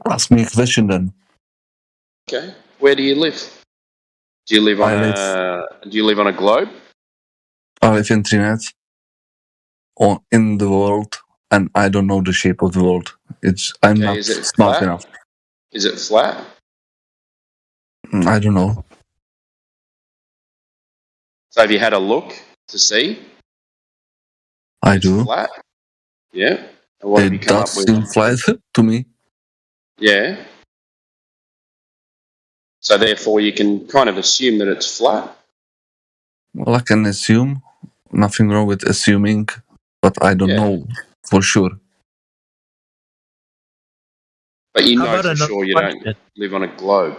Ask me a question then. Okay. Where do you live? Do you live on a globe? I live in Trinidad, in the world, and I don't know the shape of the world. I'm not Is it smart flat? enough. Is it flat? I don't know. So have you had a look to see? I It's do. flat. Yeah. And what have you It come does up with? seem flat to me. Yeah. So therefore, you can kind of assume that it's flat. Well, I can assume. Nothing wrong with assuming, but I don't know for sure. But you How know about for another sure you question? don't live on a globe.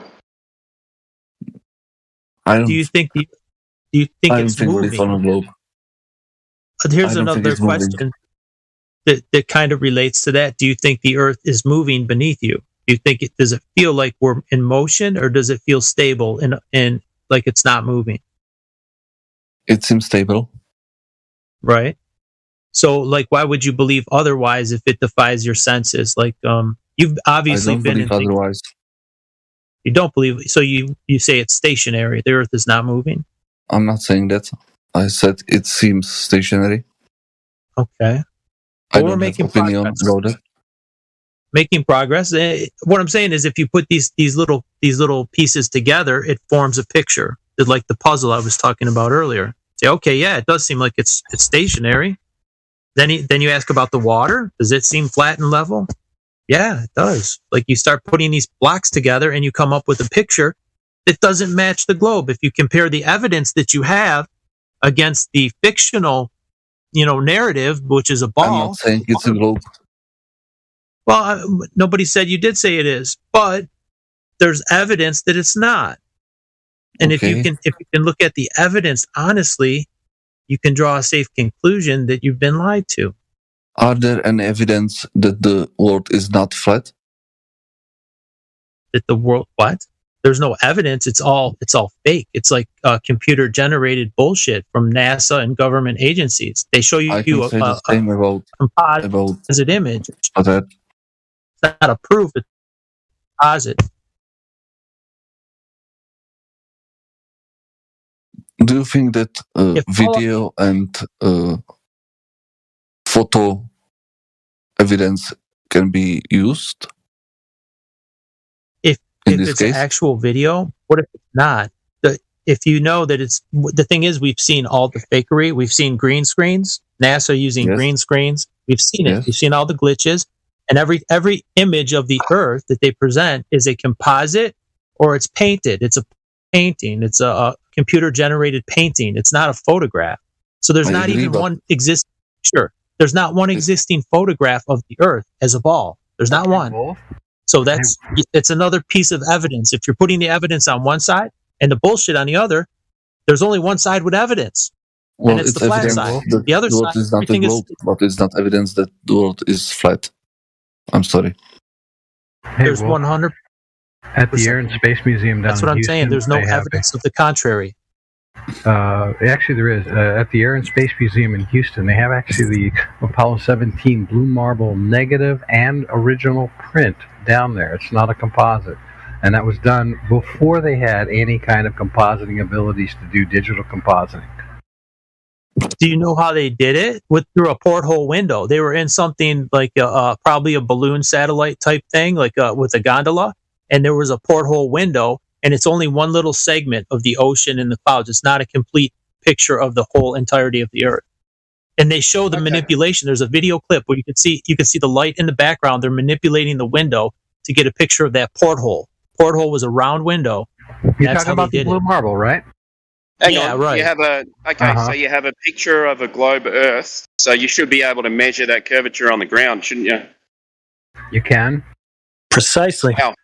Do you think I it's don't think we live moving? on a globe. Here's I don't think another it's moving. question that kind of relates to that. Do you think the Earth is moving beneath you? Do you think does it feel like we're in motion, or does it feel stable and like it's not moving? It seems stable. Right. So, like, why would you believe otherwise if it defies your senses? Like, you've obviously I don't been believe in things otherwise. you don't believe. So you say it's stationary. The Earth is not moving. I'm not saying that. I said it seems stationary. Okay. I Well, we're don't have making opinion progress. about it. Making progress. What I'm saying is, if you put these little pieces together, it forms a picture. It's like the puzzle I was talking about earlier. Say, okay, yeah, it does seem like it's stationary. Then you ask about the water. Does it seem flat and level? Yeah, it does. Like, you start putting these blocks together, and you come up with a picture that doesn't match the globe. If you compare the evidence that you have against the fictional, narrative, which is a ball. I'm not saying it's a globe. Well, nobody said you did say it is, but there's evidence that it's not. And Okay. if you can look at the evidence honestly, you can draw a safe conclusion that you've been lied to. Are there any evidence that the world is not flat? That the world what? There's no evidence. It's all fake. It's like computer generated bullshit from NASA and government agencies. They show you I can say the same about composite image. that. It's not a proof. It's a composite. Do you think that video and photo evidence can be used? If it's case? an actual video, what if it's not? If you know that it's the thing is, we've seen all the fakery. We've seen green screens, NASA using green screens. We've seen it. We've seen all the glitches, and every image of the Earth that they present is a composite or it's painted. It's a painting. It's a computer generated painting. It's not a photograph. So there's not even one existing. Sure, there's not one existing photograph of the Earth as a ball. There's not one. So it's another piece of evidence. If you're putting the evidence on one side and the bullshit on the other, there's only one side with evidence. Well, and it's the flat side. The other side, is not a globe, but it's not evidence that the world is flat. I'm sorry. There's 100. At the Air and Space Museum down in Houston. That's what I'm saying. There's no evidence of the contrary. Actually, there is. At the Air and Space Museum in Houston, they have actually the Apollo 17 blue marble negative and original print down there. It's not a composite. And that was done before they had any kind of compositing abilities to do digital compositing. Do you know how they did it? Through a porthole window. They were in something like probably a balloon satellite type thing, like with a gondola, and there was a porthole window, and it's only one little segment of the ocean and the clouds. It's not a complete picture of the whole entirety of the Earth. And they show the manipulation. There's a video clip where you can see the light in the background. They're manipulating the window to get a picture of that porthole. Porthole was a round window. You're talking about the blue marble, right? Hang on. Right. You have so you have a picture of a globe Earth, so you should be able to measure that curvature on the ground, shouldn't you? You can. Precisely. How?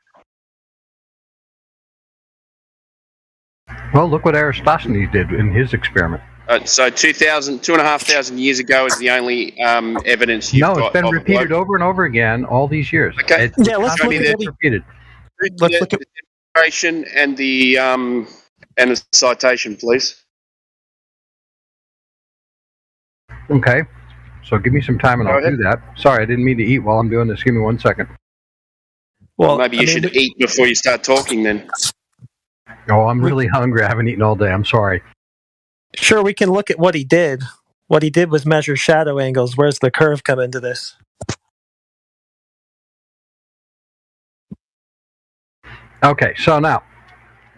Well, look what Eratosthenes did in his experiment. So 2,500 years ago is the only evidence you've got. No, it's been repeated over and over again all these years. Okay. Let's look at repeated. Let's look at the demonstration and the citation, please. Okay. So give me some time and I'll do that. Sorry, I didn't mean to eat while I'm doing this. Give me 1 second. Well, maybe you should eat before you start talking then. Oh, I'm really hungry. I haven't eaten all day. I'm sorry. Sure, we can look at what he did. What he did was measure shadow angles. Where's the curve come into this? Okay, so now,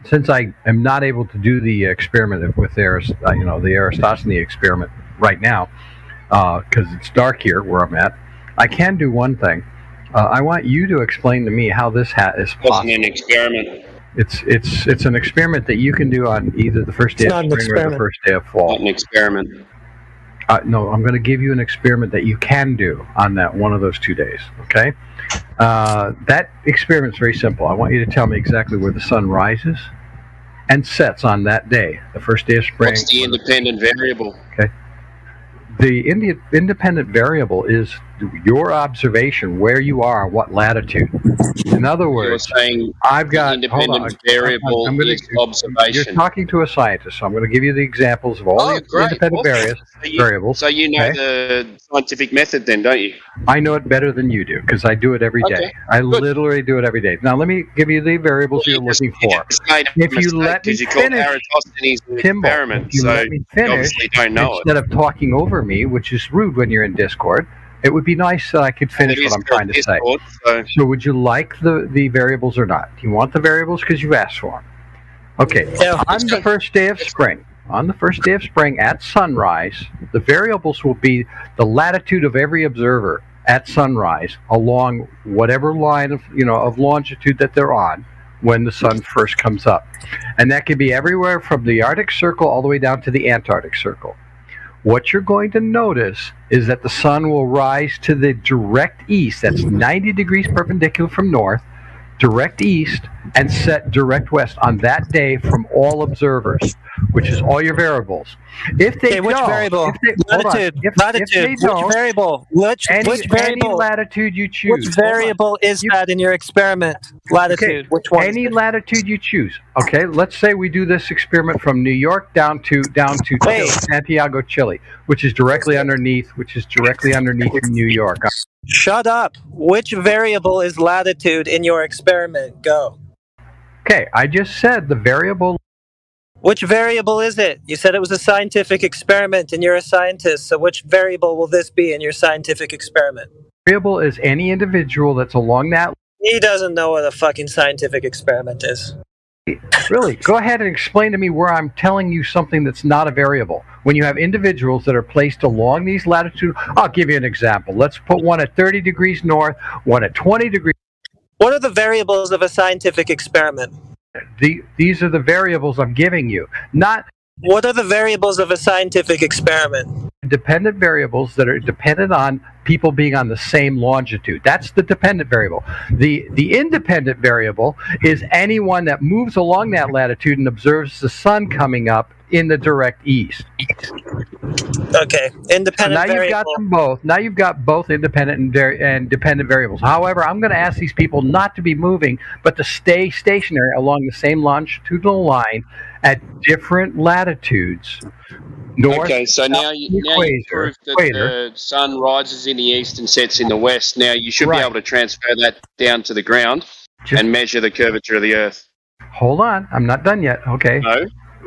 since I am not able to do the experiment with the Eratosthenes experiment right now, because it's dark here where I'm at, I can do one thing. I want you to explain to me how this is possible. Wasn't an experiment. It's an experiment that you can do on either the first day of spring or the first day of fall. Not an experiment. No, I'm going to give you an experiment that you can do on that one of those 2 days. Okay. That experiment's very simple. I want you to tell me exactly where the sun rises and sets on that day, the first day of spring. What's the independent variable? Okay. The independent variable is your observation, where you are, what latitude. In other words, you're saying I've got independent variable is observation. You're talking to a scientist, so I'm going to give you the examples of all the independent variables. So you know the scientific method then, don't you? I know it better than you do because I do it every day. I literally do it every day. Now let me give you the variables you're looking for. If you let me finish, Timbo, if you let me finish, instead of talking over me, which is rude when you're in Discord, it would be nice that I could finish what I'm trying to say. So would you like the variables or not? Do you want the variables because you asked for them? Okay. On the first day of spring, at sunrise, the variables will be the latitude of every observer at sunrise along whatever line of longitude that they're on when the sun first comes up. And that could be everywhere from the Arctic Circle all the way down to the Antarctic Circle. What you're going to notice is that the sun will rise to the direct east, that's 90 degrees perpendicular from north, direct east, and set direct west on that day from all observers, which is all your variables. If they which don't, variable? Latitude. Which variable? Any latitude you choose. Which variable is that in your experiment? Latitude. Okay. Which one? Any latitude you choose. Okay. Let's say we do this experiment from New York down to Chile, Santiago, Chile, which is directly underneath New York. Shut up. Which variable is latitude in your experiment? Go. Okay. I just said the variable. Which variable is it? You said it was a scientific experiment and you're a scientist, so which variable will this be in your scientific experiment? Variable is any individual that's along that. He doesn't know what a fucking scientific experiment is. Really? Go ahead and explain to me where I'm telling you something that's not a variable. When you have individuals that are placed along these latitudes, I'll give you an example. Let's put one at 30 degrees north, one at 20 degrees. What are the variables of a scientific experiment? These are the variables I'm giving you. Not. What are the variables of a scientific experiment? Dependent variables that are dependent on people being on the same longitude. That's the dependent variable. The independent variable is anyone that moves along that latitude and observes the sun coming up in the direct east. Okay, independent so now variable. You've got them both. Now you've got both independent and dependent variables. However, I'm going to ask these people not to be moving, but to stay stationary along the same longitudinal line at different latitudes. Okay, so now you proved that the sun rises in the east and sets in the west. Now you should be able to transfer that down to the ground and measure the curvature of the Earth. Hold on, I'm not done yet. Okay. No.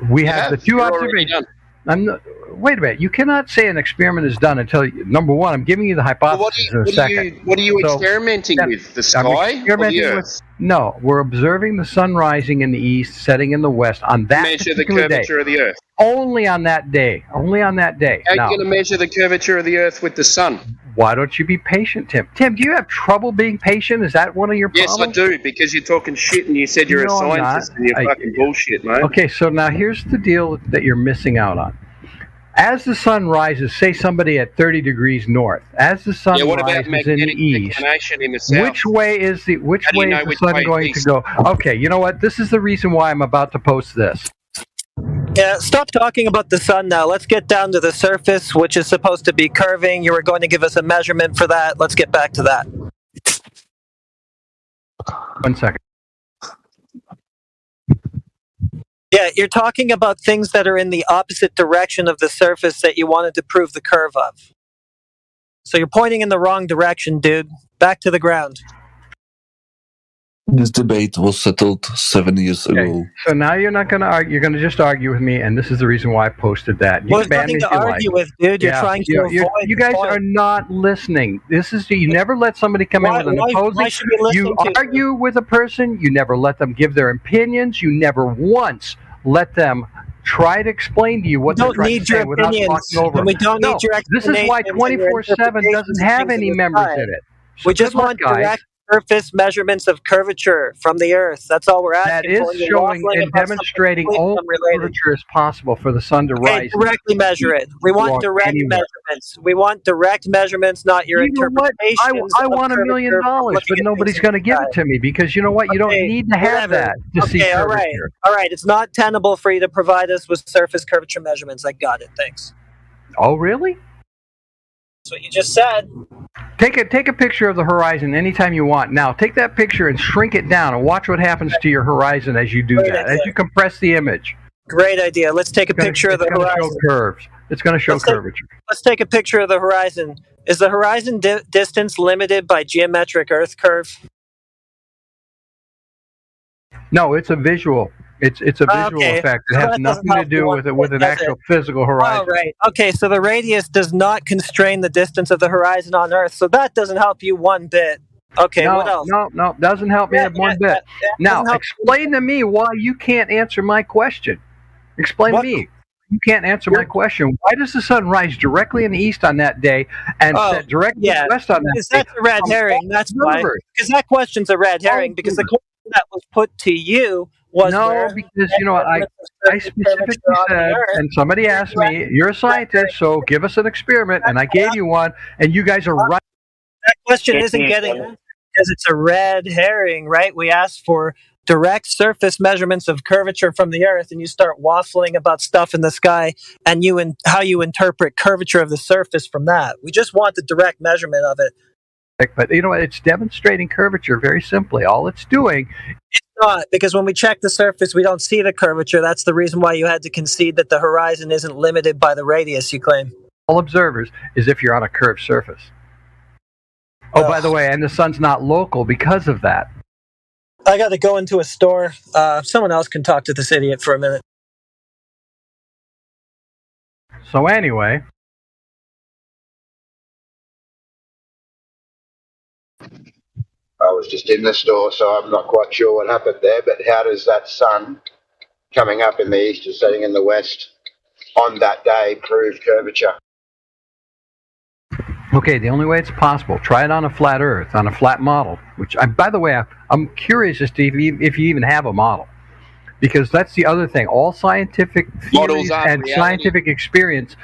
We have the two observations. Wait a minute. You cannot say an experiment is done until, number one, I'm giving you the hypothesis in a second. What are you experimenting with? The sky or the Earth? No, we're observing the sun rising in the east, setting in the west on that measure the curvature of the Earth. Only on that day. Only on that day. How are you going to measure the curvature of the Earth with the sun? Why don't you be patient, Tim? Tim, do you have trouble being patient? Is that one of your problems? Yes, I do, because you're talking shit and you said you're a scientist and you're fucking bullshit, mate. Okay, so now here's the deal that you're missing out on. As the sun rises, say somebody at 30 degrees north, as the sun rises in the east, in the south? which way is the sun going to go? Okay, you know what? This is the reason why I'm about to post this. Yeah, stop talking about the sun now. Let's get down to the surface, which is supposed to be curving. You were going to give us a measurement for that. Let's get back to that. 1 second. Yeah, you're talking about things that are in the opposite direction of the surface that you wanted to prove the curve of. So you're pointing in the wrong direction, dude. Back to the ground. This debate was settled 7 years ago. So now you're not going to argue. You're going to just argue with me, and this is the reason why I posted that. Well, there's nothing to argue with, dude. You're trying to avoid. You guys are not listening. You never let somebody come in with an opposing. Why should we listen you argue with a person. You never let them give their opinions. You never once let them try to explain to you what they're trying to say without talking over them. We don't need your explanations. This is why 24/7 doesn't have any members in it. So we just want direct surface measurements of curvature from the Earth. That's all we're asking for. That is showing and demonstrating all curvature as possible for the sun to rise. Directly measure it. We want direct measurements. We want direct measurements, not your interpretations. I want $1 million, but nobody's going to give it to me because you know what? You don't need to have that to see curvature. All right. It's not tenable for you to provide us with surface curvature measurements. I got it. Thanks. Oh, really? That's what you just said. Take a picture of the horizon anytime you want. Now, take that picture and shrink it down and watch what happens to your horizon as you do that, as you compress the image. Great idea. Let's take a picture of the horizon. It's going to show curves. It's going to show curvature. Let's take a picture of the horizon. Is the horizon distance limited by geometric Earth curve? No, it's a visual. It's a visual effect. It has nothing to do with an actual physical horizon. Oh, right. Okay, so the radius does not constrain the distance of the horizon on Earth, so that doesn't help you one bit. Okay, what else? No, doesn't help me one bit. Now, explain to me why you can't answer my question. Explain to me. You can't answer my question. Why does the sun rise directly in the east on that day and set directly west on that day? Because that's a red herring. That's why. Because that question's a red herring. Because the question that was put to you was because you know what I specifically said, and somebody asked me, "You're a scientist, so give us an experiment," and I gave you one, and you guys are right. That question isn't getting answered because it's a red herring, right? We asked for direct surface measurements of curvature from the Earth, and you start waffling about stuff in the sky and how you interpret curvature of the surface from that. We just want the direct measurement of it. But you know what? It's demonstrating curvature very simply. All it's doing. It's not, because when we check the surface, we don't see the curvature. That's the reason why you had to concede that the horizon isn't limited by the radius, you claim. All observers is if you're on a curved surface. Oh, by the way, and the sun's not local because of that. I got to go into a store. Someone else can talk to this idiot for a minute. So anyway. I was just in the store, so I'm not quite sure what happened there, but how does that sun coming up in the east and setting in the west on that day prove curvature? Okay, the only way it's possible, try it on a flat Earth, on a flat model, which, by the way, I'm curious as to if you even have a model. Because that's the other thing. All scientific theories and scientific experiments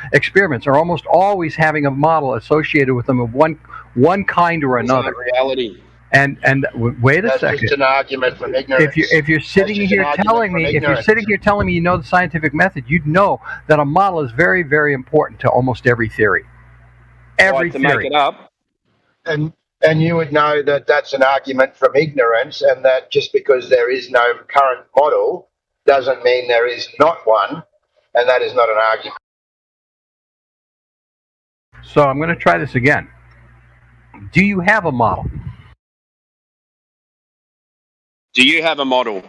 are almost always having a model associated with them of one kind or another. Reality. And wait a second. That's just an argument from ignorance. If you're sitting here telling me you know the scientific method, you'd know that a model is very, very important to almost every theory. Every theory. To make it up. And you would know that that's an argument from ignorance, and that just because there is no current model doesn't mean there is not one, and that is not an argument. So I'm going to try this again. Do you have a model? Do you have a model?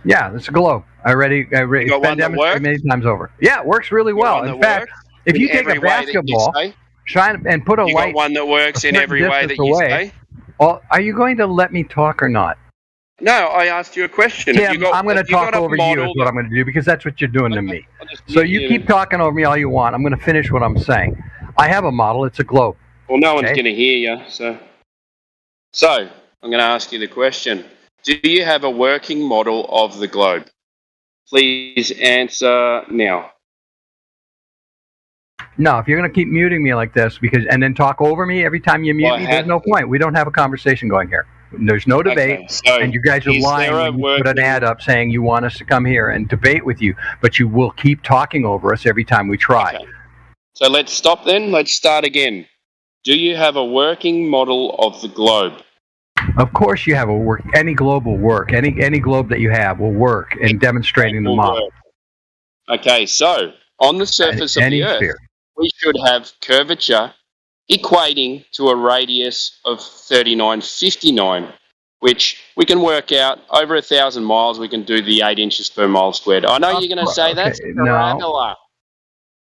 Yeah, it's a globe. I already demonstrated many times over. Yeah, it works really well. In fact, if you take a basketball, and put a light. You got one that works in every way that you say. Well, are you going to let me talk or not? No, I asked you a question. Tim, I'm going to talk over you is what I'm going to do, because that's what you're doing to me. So you keep talking over me all you want. I'm going to finish what I'm saying. I have a model. It's a globe. Well, no one's going to hear you. So I'm going to ask you the question. Do you have a working model of the globe? Please answer now. No, if you're going to keep muting me like this and then talk over me every time you mute me, there's no point. We don't have a conversation going here. There's no debate, and you guys are lying when you put an ad up saying you want us to come here and debate with you, but you will keep talking over us every time we try. Okay. So let's stop then. Let's start again. Do you have a working model of the globe? Of course you have any globe will work. Any globe that you have will work in demonstrating the model. Okay, so on the surface of the Earth, we should have curvature equating to a radius of 3959. which we can work out over 1,000 miles. We can do the 8 inches per mile squared. I know you're going to say that's parabola.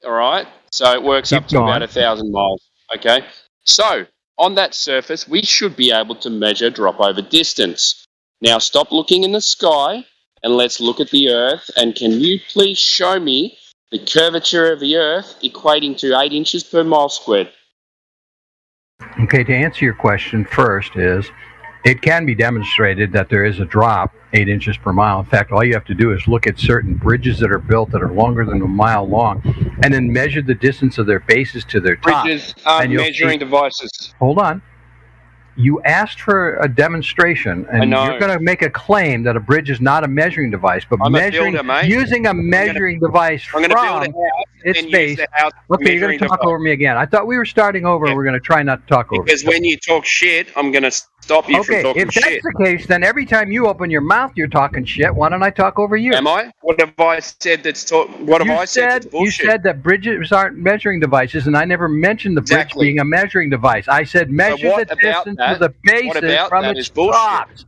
All right, so it works up to about 1,000 miles. Okay, so on that surface, we should be able to measure drop over distance. Now, stop looking in the sky and let's look at the Earth. And can you please show me the curvature of the Earth equating to 8 inches per mile squared? Okay, to answer your question first is, it can be demonstrated that there is a drop 8 inches per mile. In fact, all you have to do is look at certain bridges that are built that are longer than a mile long and then measure the distance of their bases to their top. Bridges are measuring devices. Hold on. You asked for a demonstration, and you're going to make a claim that a bridge is not a measuring device, but using a measuring device from its base. Okay, you're going to talk over me again. I thought we were starting over, and we're going to try not to talk over. Because when you talk shit, I'm going to stop you from talking shit. Okay, if that's the case, then every time you open your mouth, you're talking shit. Why don't I talk over you? Am I? What have I said that's bullshit? You said that bridges aren't measuring devices, and I never mentioned the bridge being a measuring device. I said measure the distance to the bases from its tops.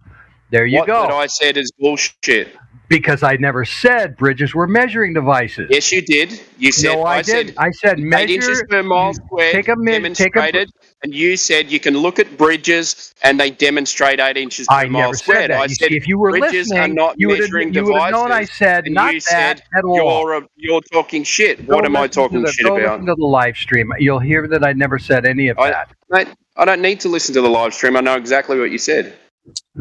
There you go. What I said is bullshit. Because I never said bridges were measuring devices. Yes, you did. You said. No, I did. I said measure 8 inches per mile squared demonstrated, and you said you can look at bridges and they demonstrate 8 inches per mile squared. I said if you were bridges listening, are not measuring devices. You would have known I said not that at all. You're talking shit. What am I talking shit about? Go listen to the live stream. You'll hear that I never said any of that. Mate, I don't need to listen to the live stream. I know exactly what you said.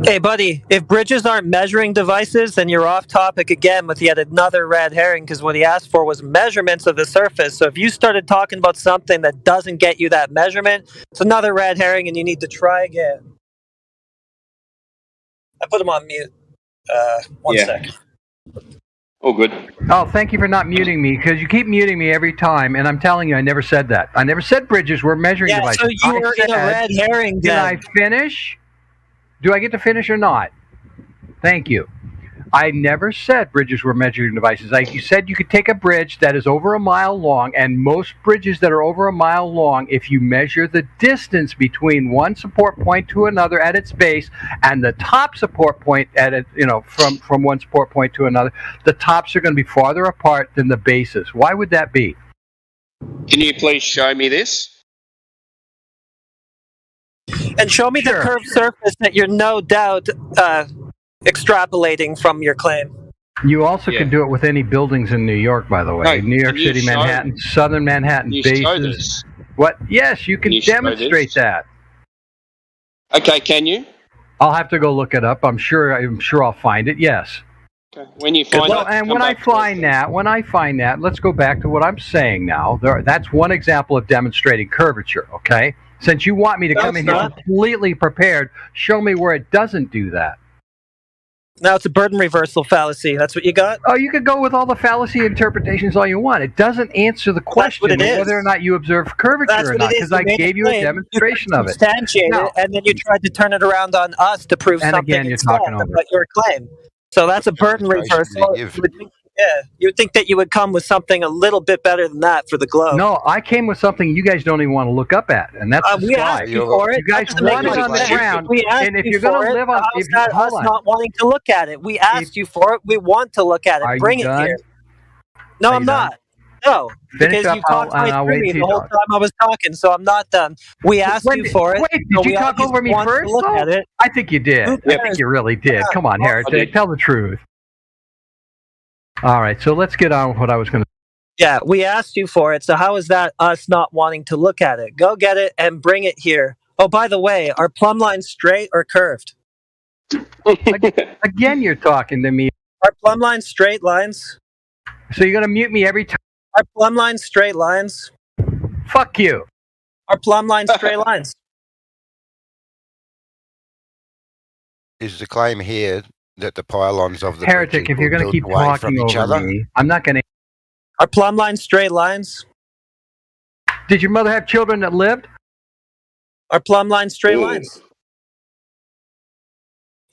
Hey, buddy, if bridges aren't measuring devices, then you're off topic again with yet another red herring, because what he asked for was measurements of the surface. So if you started talking about something that doesn't get you that measurement, it's another red herring and you need to try again. I put him on mute. One sec. Oh, good. Oh, thank you for not muting me, because you keep muting me every time, and I'm telling you, I never said that. I never said bridges were measuring devices. So you were in a red herring. Did I finish? Do I get to finish or not? Thank you. I never said bridges were measuring devices. You said you could take a bridge that is over a mile long, and most bridges that are over a mile long, if you measure the distance between one support point to another at its base and the top support point at it, from one support point to another, the tops are going to be farther apart than the bases. Why would that be? Can you please show me this? And show me the curved surface that you're no doubt extrapolating from your claim. You also can do it with any buildings in New York, by the way. New York City, Manhattan, Southern Manhattan bases. What? Yes, you can demonstrate that. Okay, can you? I'll have to go look it up. I'm sure I'll find it. Yes. Okay. When you find it, and when I find that, let's go back to what I'm saying now. That's one example of demonstrating curvature. Okay. Since you want me to come in here completely prepared, show me where it doesn't do that. Now it's a burden reversal fallacy. That's what you got? Oh, you could go with all the fallacy interpretations all you want. It doesn't answer the question of whether or not you observe curvature or not, because I gave you a demonstration of it. Substantiate it, and then you tried to turn it around on us to prove something again, you're talking over about your claim. So that's a burden reversal. You would think that you would come with something a little bit better than that for the globe. No, I came with something you guys don't even want to look up at, and that's the we sky. asked you for it. You guys want it on the ground, and if you're going to live on, if us not wanting to look at it, we asked you for it. We want to look at it. Bring it here. No, I'm not. No, because you talked right through me the whole time I was talking, so I'm not done. We asked you for it. Wait, did you talk over me first? I think you did. I think you really did. Come on, Heretic, tell the truth. All right, so let's get on with what I was going to. Yeah, we asked you for it, so how is that us not wanting to look at it? Go get it and bring it here. Oh, by the way, are plumb lines straight or curved? Again, you're talking to me. Are plumb lines straight lines? So you're going to mute me every time? Are plumb lines straight lines? Fuck you. Are plumb lines straight lines? Is the claim here that the pylons of the Heretic, if you're going to keep talking over me, I'm not going to. Are plumb lines straight lines? Did your mother have children that lived? Are plumb lines straight lines?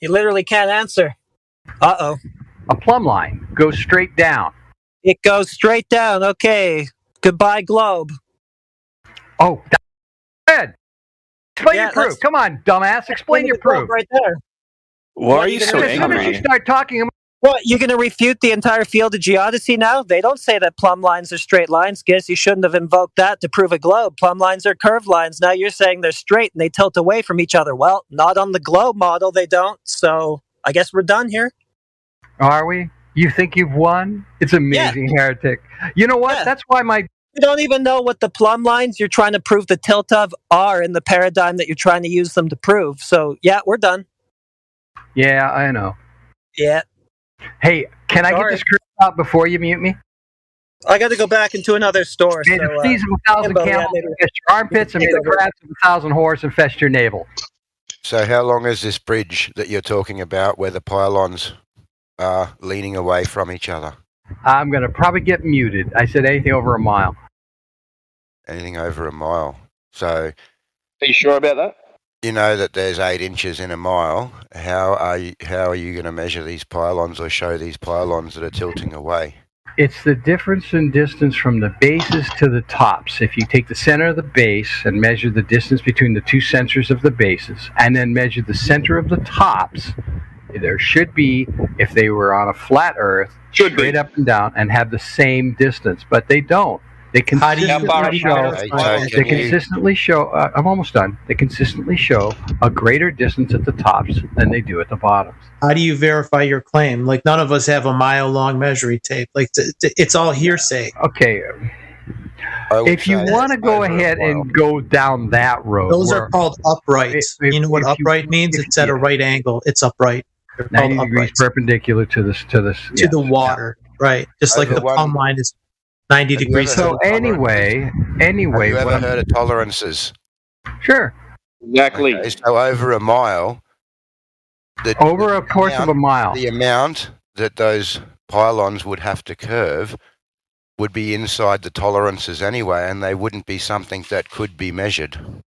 You literally can't answer. Uh-oh. A plumb line goes straight down. It goes straight down. Okay. Goodbye, globe. Oh, go ahead. Explain your proof. Come on, dumbass. Explain your proof. Right there. Why are you so angry? As soon as you start talking about what, you going to refute the entire field of geodesy now? They don't say that plumb lines are straight lines. Guess you shouldn't have invoked that to prove a globe. Plumb lines are curved lines. Now you're saying they're straight and they tilt away from each other. Well, not on the globe model, they don't. So I guess we're done here. Are we? You think you've won? It's amazing, heretic. You know what? That's why You don't even know what the plumb lines you're trying to prove the tilt of are in the paradigm that you're trying to use them to prove. So, yeah, we're done. Yeah, I know. Yeah. Hey, can I get this out before you mute me? I got to go back into another store. May the fleas of 1,000 camels infest your armpits, and may the crabs of 1,000 whores infest your navel. So how long is this bridge that you're talking about where the pylons are leaning away from each other? I'm going to probably get muted. I said anything over a mile. Anything over a mile. So... Are you sure about that? You know that there's 8 inches in a mile. How are you going to measure these pylons or show these pylons that are tilting away? It's the difference in distance from the bases to the tops. If you take the center of the base and measure the distance between the two centers of the bases, and then measure the center of the tops, there should be, if they were on a flat Earth, straight up and down, and have the same distance, but they don't. They consistently show. I'm almost done. They consistently show a greater distance at the tops than they do at the bottoms. How do you verify your claim? Like, none of us have a mile-long measuring tape. Like, it's all hearsay. Okay. If you want to go ahead and go down that road, those are called uprights. You know what upright means? It's at a right angle. It's upright. 90 degrees perpendicular to the water. Right. Just like the plumb line is 90 degrees. So anyway. Have you ever heard of tolerances? Sure. Exactly. Okay, so over a mile. Over a course of a mile. The amount that those pylons would have to curve would be inside the tolerances anyway, and they wouldn't be something that could be measured.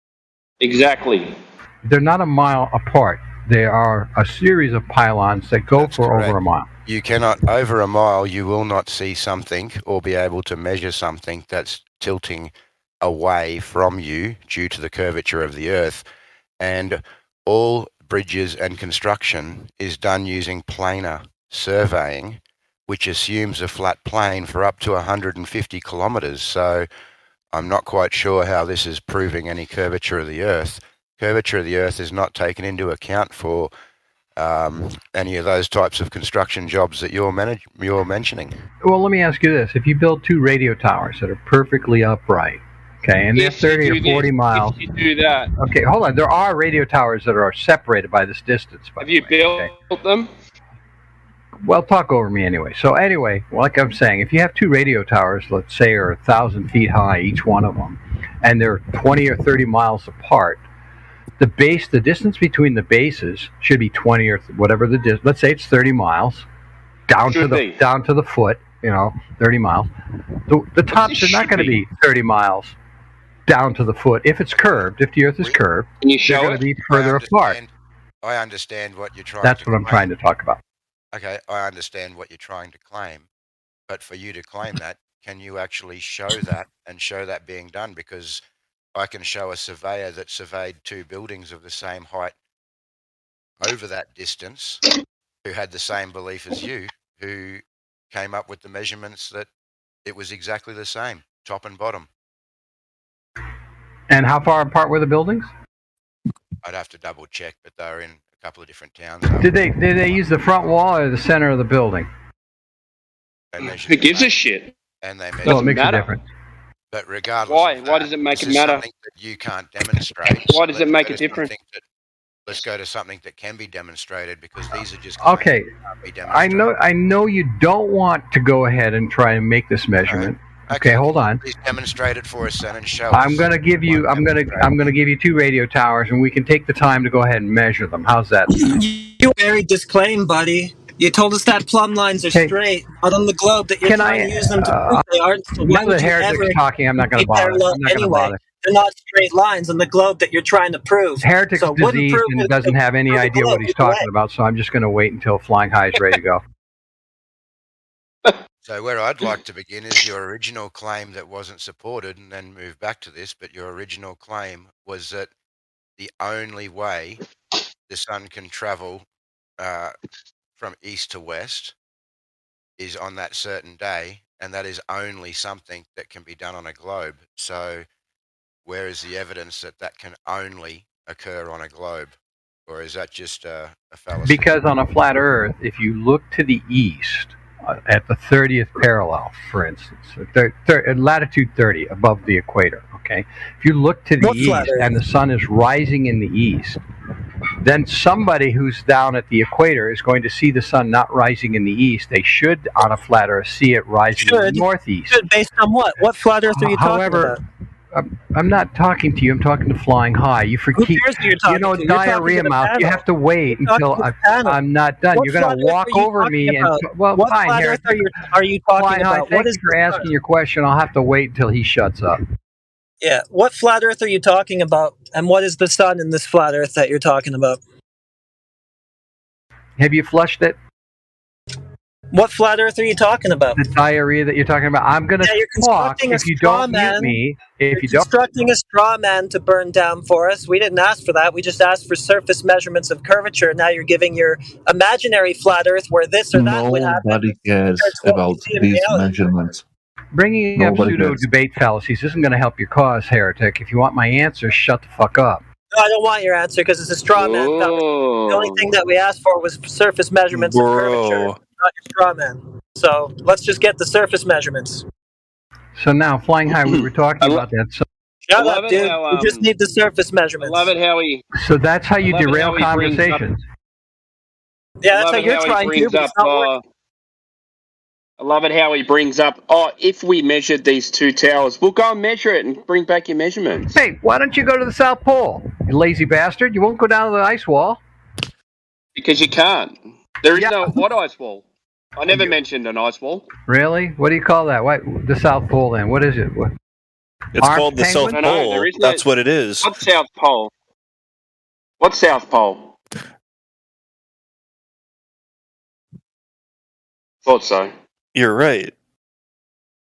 Exactly. They're not a mile apart. They are a series of pylons that go for over a mile. You cannot, over a mile, you will not see something or be able to measure something that's tilting away from you due to the curvature of the Earth. And all bridges and construction is done using planar surveying, which assumes a flat plane for up to 150 kilometres. So I'm not quite sure how this is proving any curvature of the Earth. Curvature of the Earth is not taken into account for any of those types of construction jobs that you're mentioning. Well, let me ask you this. If you build 2 radio towers that are perfectly upright, okay, and they're 30 or 40 miles. If you do that. Okay, hold on. There are radio towers that are separated by this distance. Have you built them? Well, talk over me anyway. So anyway, like I'm saying, if you have 2 radio towers, let's say, are 1,000 feet high, each one of them, and they're 20 or 30 miles apart, the distance between the bases should be 20 or whatever the distance. Let's say it's 30 miles down to the foot. 30 miles. The tops are not going to be 30 miles down to the foot if it's curved. If the Earth is curved, they're going to be further apart. I understand what you're trying. That's what I'm trying to talk about. Okay, I understand what you're trying to claim, but for you to claim that, can you actually show that and show that being done? Because I can show a surveyor that surveyed 2 buildings of the same height over that distance, who had the same belief as you, who came up with the measurements that it was exactly the same, top and bottom. And how far apart were the buildings? I'd have to double check, but they were in a couple of different towns. Did they use the front wall or the center of the building? Who gives a shit? And they measured. Well, it makes a difference. But regardless, why does it make it matter? Something that you can't demonstrate. Why does it make a difference? Let's go to something that can be demonstrated, because these are just okay. I know you don't want to go ahead and try and make this measurement. Okay, hold on. Please demonstrate it for us, then, and show us. I'm going to give you 2 radio towers, and we can take the time to go ahead and measure them. How's that? You very disclaim, buddy. You told us that plumb lines are straight, not on the globe, that you're trying to use them to prove they aren't. So why would you ever talking? I'm not going to bother. They're not straight lines on the globe that you're trying to prove. Heretic's diseased and doesn't have any idea what he's talking about, so I'm just going to wait until Flying High is ready to go. So where I'd like to begin is your original claim that wasn't supported, and then move back to this, but your original claim was that the only way the sun can travel from east to west is on that certain day, and that is only something that can be done on a globe. So where is the evidence that that can only occur on a globe? Or is that just a fallacy? Because on a flat Earth, if you look to the east at the 30th parallel, for instance, at latitude 30 above the equator, okay? If you look to the east and the sun is rising in the east, then somebody who's down at the equator is going to see the sun not rising in the east. They should, on a flat Earth, see it rising in the northeast. Based on what? What flat Earth are you talking about? I'm not talking to you. I'm talking to Flying High. You forget, diarrhea mouth. You have to wait until I'm not done. You're going to walk over me and what fine. Flat Earth are you talking Flying about? High, thank you for asking your question. I'll have to wait until he shuts up. Yeah. What flat Earth are you talking about? And what is the sun in this flat Earth that you're talking about? Have you flushed it? What flat Earth are you talking about? The diarrhea that you're talking about. I'm going to talk if you don't mute me. If you don't, constructing a straw man to burn down for us. We didn't ask for that. We just asked for surface measurements of curvature. Now you're giving your imaginary flat Earth where this or that would happen. Nobody cares about these measurements. Bringing up pseudo-debate fallacies isn't going to help your cause, heretic. If you want my answer, shut the fuck up. No, I don't want your answer because it's a straw man fallacy. The only thing that we asked for was surface measurements of curvature, not your straw man. So let's just get the surface measurements. So now, Flying High, we were talking about that. So, shut up, dude. We just need the surface measurements. I love it how he... So that's how you derail conversations. Yeah, that's how you're trying to, but it's not working. I love it how he brings up, if we measured these two towers, we'll go and measure it and bring back your measurements. Hey, why don't you go to the South Pole, you lazy bastard? You won't go down to the ice wall. Because you can't. There is no... What ice wall? I never mentioned an ice wall. Really? What do you call that? The South Pole, then? What is it? It's called the South Pole. That's what it is. What's South Pole? What's South Pole? Thought so. You're right.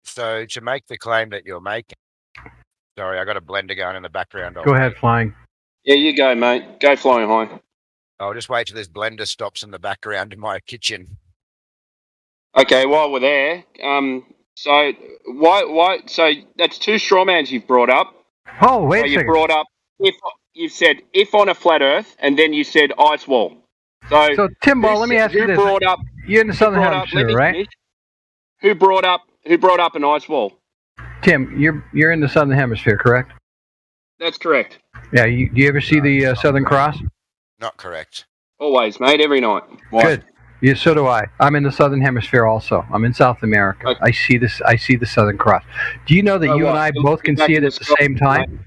So to make the claim that you're making... Sorry, I got a blender going in the background. Go ahead, Flying. Yeah, you go, mate. Go Flying High. I'll just wait till this blender stops in the background in my kitchen. Okay, while we're there, so why? So that's two strawmans you've brought up. Oh, wait a second. You brought up you said if on a flat Earth, and then you said ice wall. So Timbo, let me ask you this: you're in the Southern Hemisphere, right? Who brought up an ice wall? Tim, you're in the Southern Hemisphere, correct? That's correct. Yeah. Do you ever see the Southern Cross? Not correct. Always, mate. Every night. Why? Good. Yeah, so do I. I'm in the Southern Hemisphere also. I'm in South America. Okay. I see the Southern Cross. Do you know that you and I both can see it at the same time?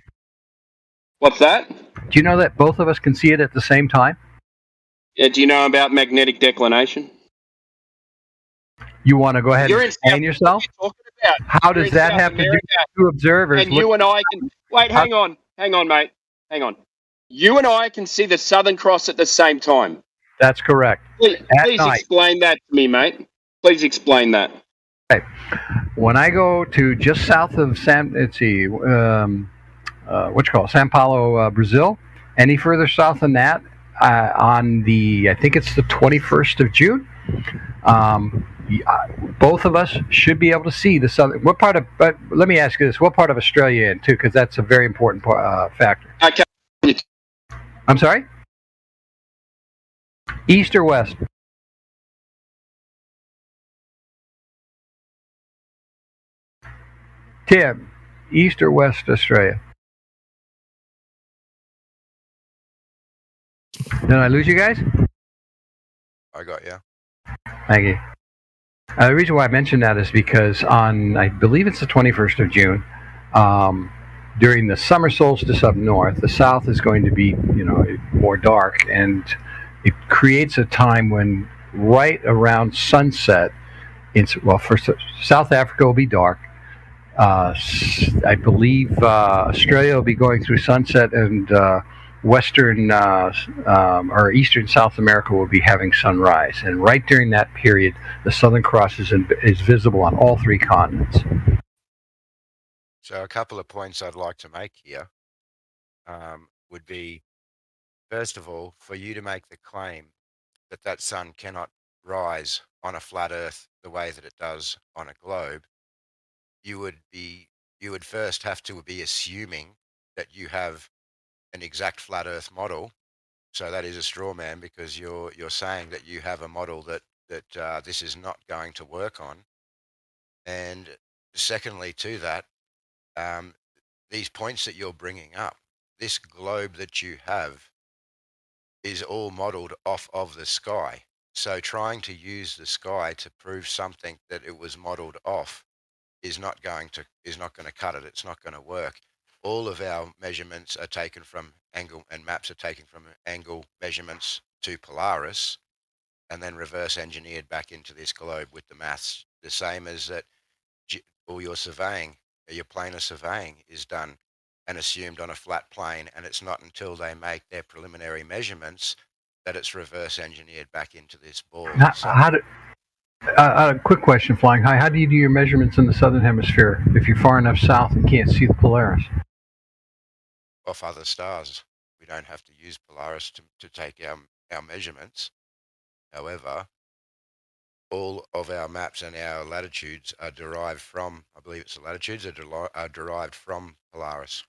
What's that? Do you know that both of us can see it at the same time? Yeah. Do you know about magnetic declination? You want to go ahead and explain yourself? What are you talking about? How does that have to do with two observers? And you and I can... Wait, hang on, mate. Hang on. You and I can see the Southern Cross at the same time. That's correct. Please explain that to me, mate. Please explain that. Okay. When I go to just south of Sao Paulo, Brazil, any further south than that, on I think it's the 21st of June, both of us should be able to see the southern. But let me ask you this: what part of Australia you're in too? Because that's a very important factor. Okay. I'm sorry. East or west? Tim, east or west Australia? Did I lose you guys? I got you. Thank you. The reason why I mentioned that is because I believe it's the 21st of June, during the summer solstice up north, the south is going to be, more dark, and it creates a time when right around sunset, first South Africa will be dark. I believe Australia will be going through sunset, and western or eastern South America will be having sunrise. And right during that period, the Southern Cross is visible on all three continents. So a couple of points I'd like to make here would be, first of all, for you to make the claim that sun cannot rise on a flat Earth the way that it does on a globe, you would first have to be assuming that you have an exact flat Earth model. So that is a straw man, because you're saying that you have a model that this is not going to work on. And secondly to that, these points that you're bringing up, this globe that you have is all modeled off of the sky. So trying to use the sky to prove something that it was modeled off is not going to cut it. It's not going to work. All of our measurements are taken from angle, and maps are taken from angle measurements to Polaris, and then reverse engineered back into this globe with the maths. The same as that all your surveying, your planar surveying is done and assumed on a flat plane, and it's not until they make their preliminary measurements that it's reverse engineered back into this ball. Quick question, Flying High. How do you do your measurements in the southern hemisphere if you're far enough south and can't see the Polaris? Off other stars. We don't have to use Polaris to take our measurements. However, all of our maps and our latitudes are derived from, I believe it's the latitudes, are derived from Polaris.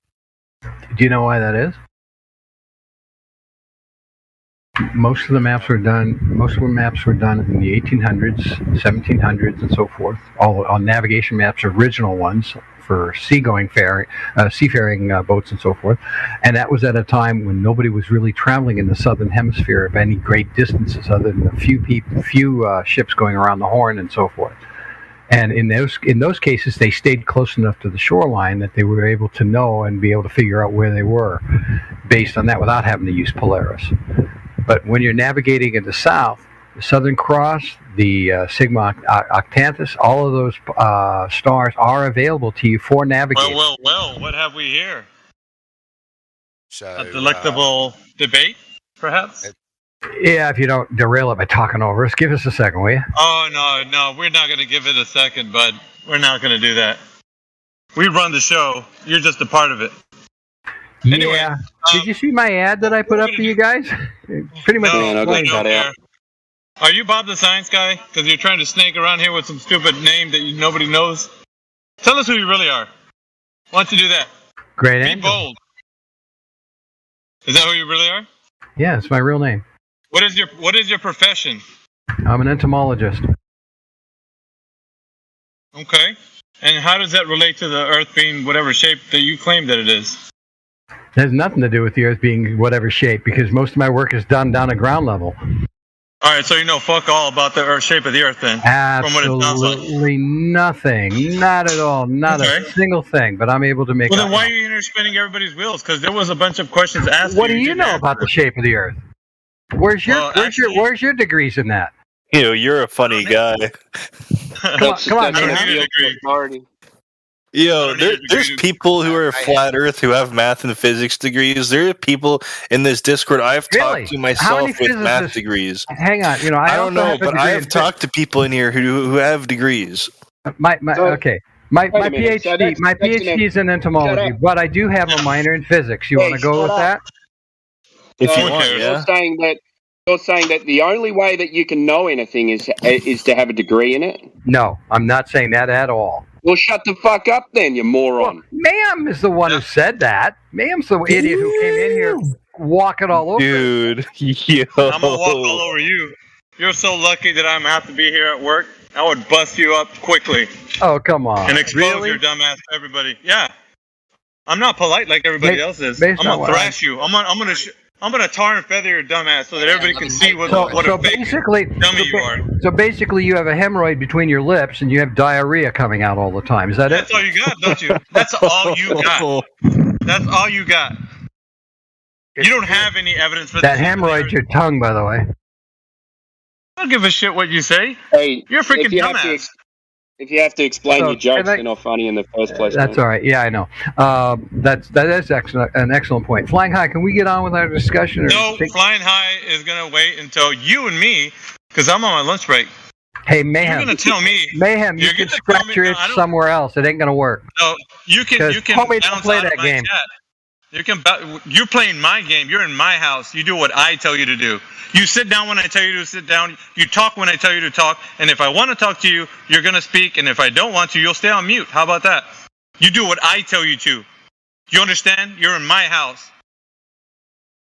Do you know why that is? Most of the maps were done in the 1800s, 1700s, and so forth. All on navigation maps, original ones for seafaring boats and so forth. And that was at a time when nobody was really traveling in the southern hemisphere of any great distances, other than a few ships going around the Horn and so forth. And in those cases, they stayed close enough to the shoreline that they were able to know and be able to figure out where they were based on that without having to use Polaris. But when you're navigating in the south, the Southern Cross, the Sigma Octantis, all of those stars are available to you for navigating. Well, what have we here? So, a delectable debate, perhaps? Yeah, if you don't derail it by talking over us, give us a second, will you? Oh, no, we're not going to give it a second, bud. We're not going to do that. We run the show. You're just a part of it. Anyway, yeah. Did you see my ad that I put up for you guys? Pretty much. No, are you Bob the Science Guy? Because you're trying to snake around here with some stupid name that nobody knows. Tell us who you really are. Why don't you do that? Greatangelo. Be bold. Is that who you really are? Yeah, it's my real name. What is your profession? I'm an entomologist. Okay. And how does that relate to the Earth being whatever shape that you claim that it is? It has nothing to do with the Earth being whatever shape, because most of my work is done down at ground level. All right, so you know fuck all about the shape of the Earth then? Absolutely nothing. Not at all. Not a single thing. But I'm able to make. Well, then why are you here spinning everybody's wheels? Because there was a bunch of questions asked. What do you know about the shape of the Earth? Where's your degrees in that? You're a funny guy. Come on, man. There's people who are flat Earth who have math and physics degrees. There are people in this Discord I've talked to myself with math degrees. Hang on, I don't know, but I have talked to people in here who have degrees. My PhD is in entomology, but I do have a minor in physics. You want to go with that? If you want, yeah. You're saying that the only way that you can know anything is to have a degree in it? No, I'm not saying that at all. Well, shut the fuck up then, you moron. Well, Mayhem is the one who said that. Mayhem's the idiot who came in here walking all over. Dude, I'm going to walk all over you. You're so lucky that I'm going to have to be here at work. I would bust you up quickly. Oh, come on. And expose your dumb ass to everybody. Yeah. I'm not polite like everybody else is. I'm going to thrash you. I'm gonna tar and feather your dumb ass so that everybody can see what a fake dummy you are. So basically, you have a hemorrhoid between your lips and you have diarrhea coming out all the time. Is that That's all you got, don't you? That's all you got. That's all you got. You don't have any evidence for that. Hemorrhoid's your tongue, by the way. I don't give a shit what you say. Hey, you're a freaking dumbass. If you have to explain your jokes, they're not funny in the first place. That's all right. Yeah, I know. That is an excellent point. Flying High, can we get on with our discussion? No, Flying High is going to wait until you and me, because I'm on my lunch break. Hey, Mayhem. You're going to tell me. Mayhem, you can scratch your itch somewhere else. It ain't going to work. No, you can homie don't play that game. You're playing my game. You're in my house. You do what I tell you to do. You sit down when I tell you to sit down. You talk when I tell you to talk. And if I want to talk to you, you're going to speak. And if I don't want to, you'll stay on mute. How about that? You do what I tell you to. You understand? You're in my house.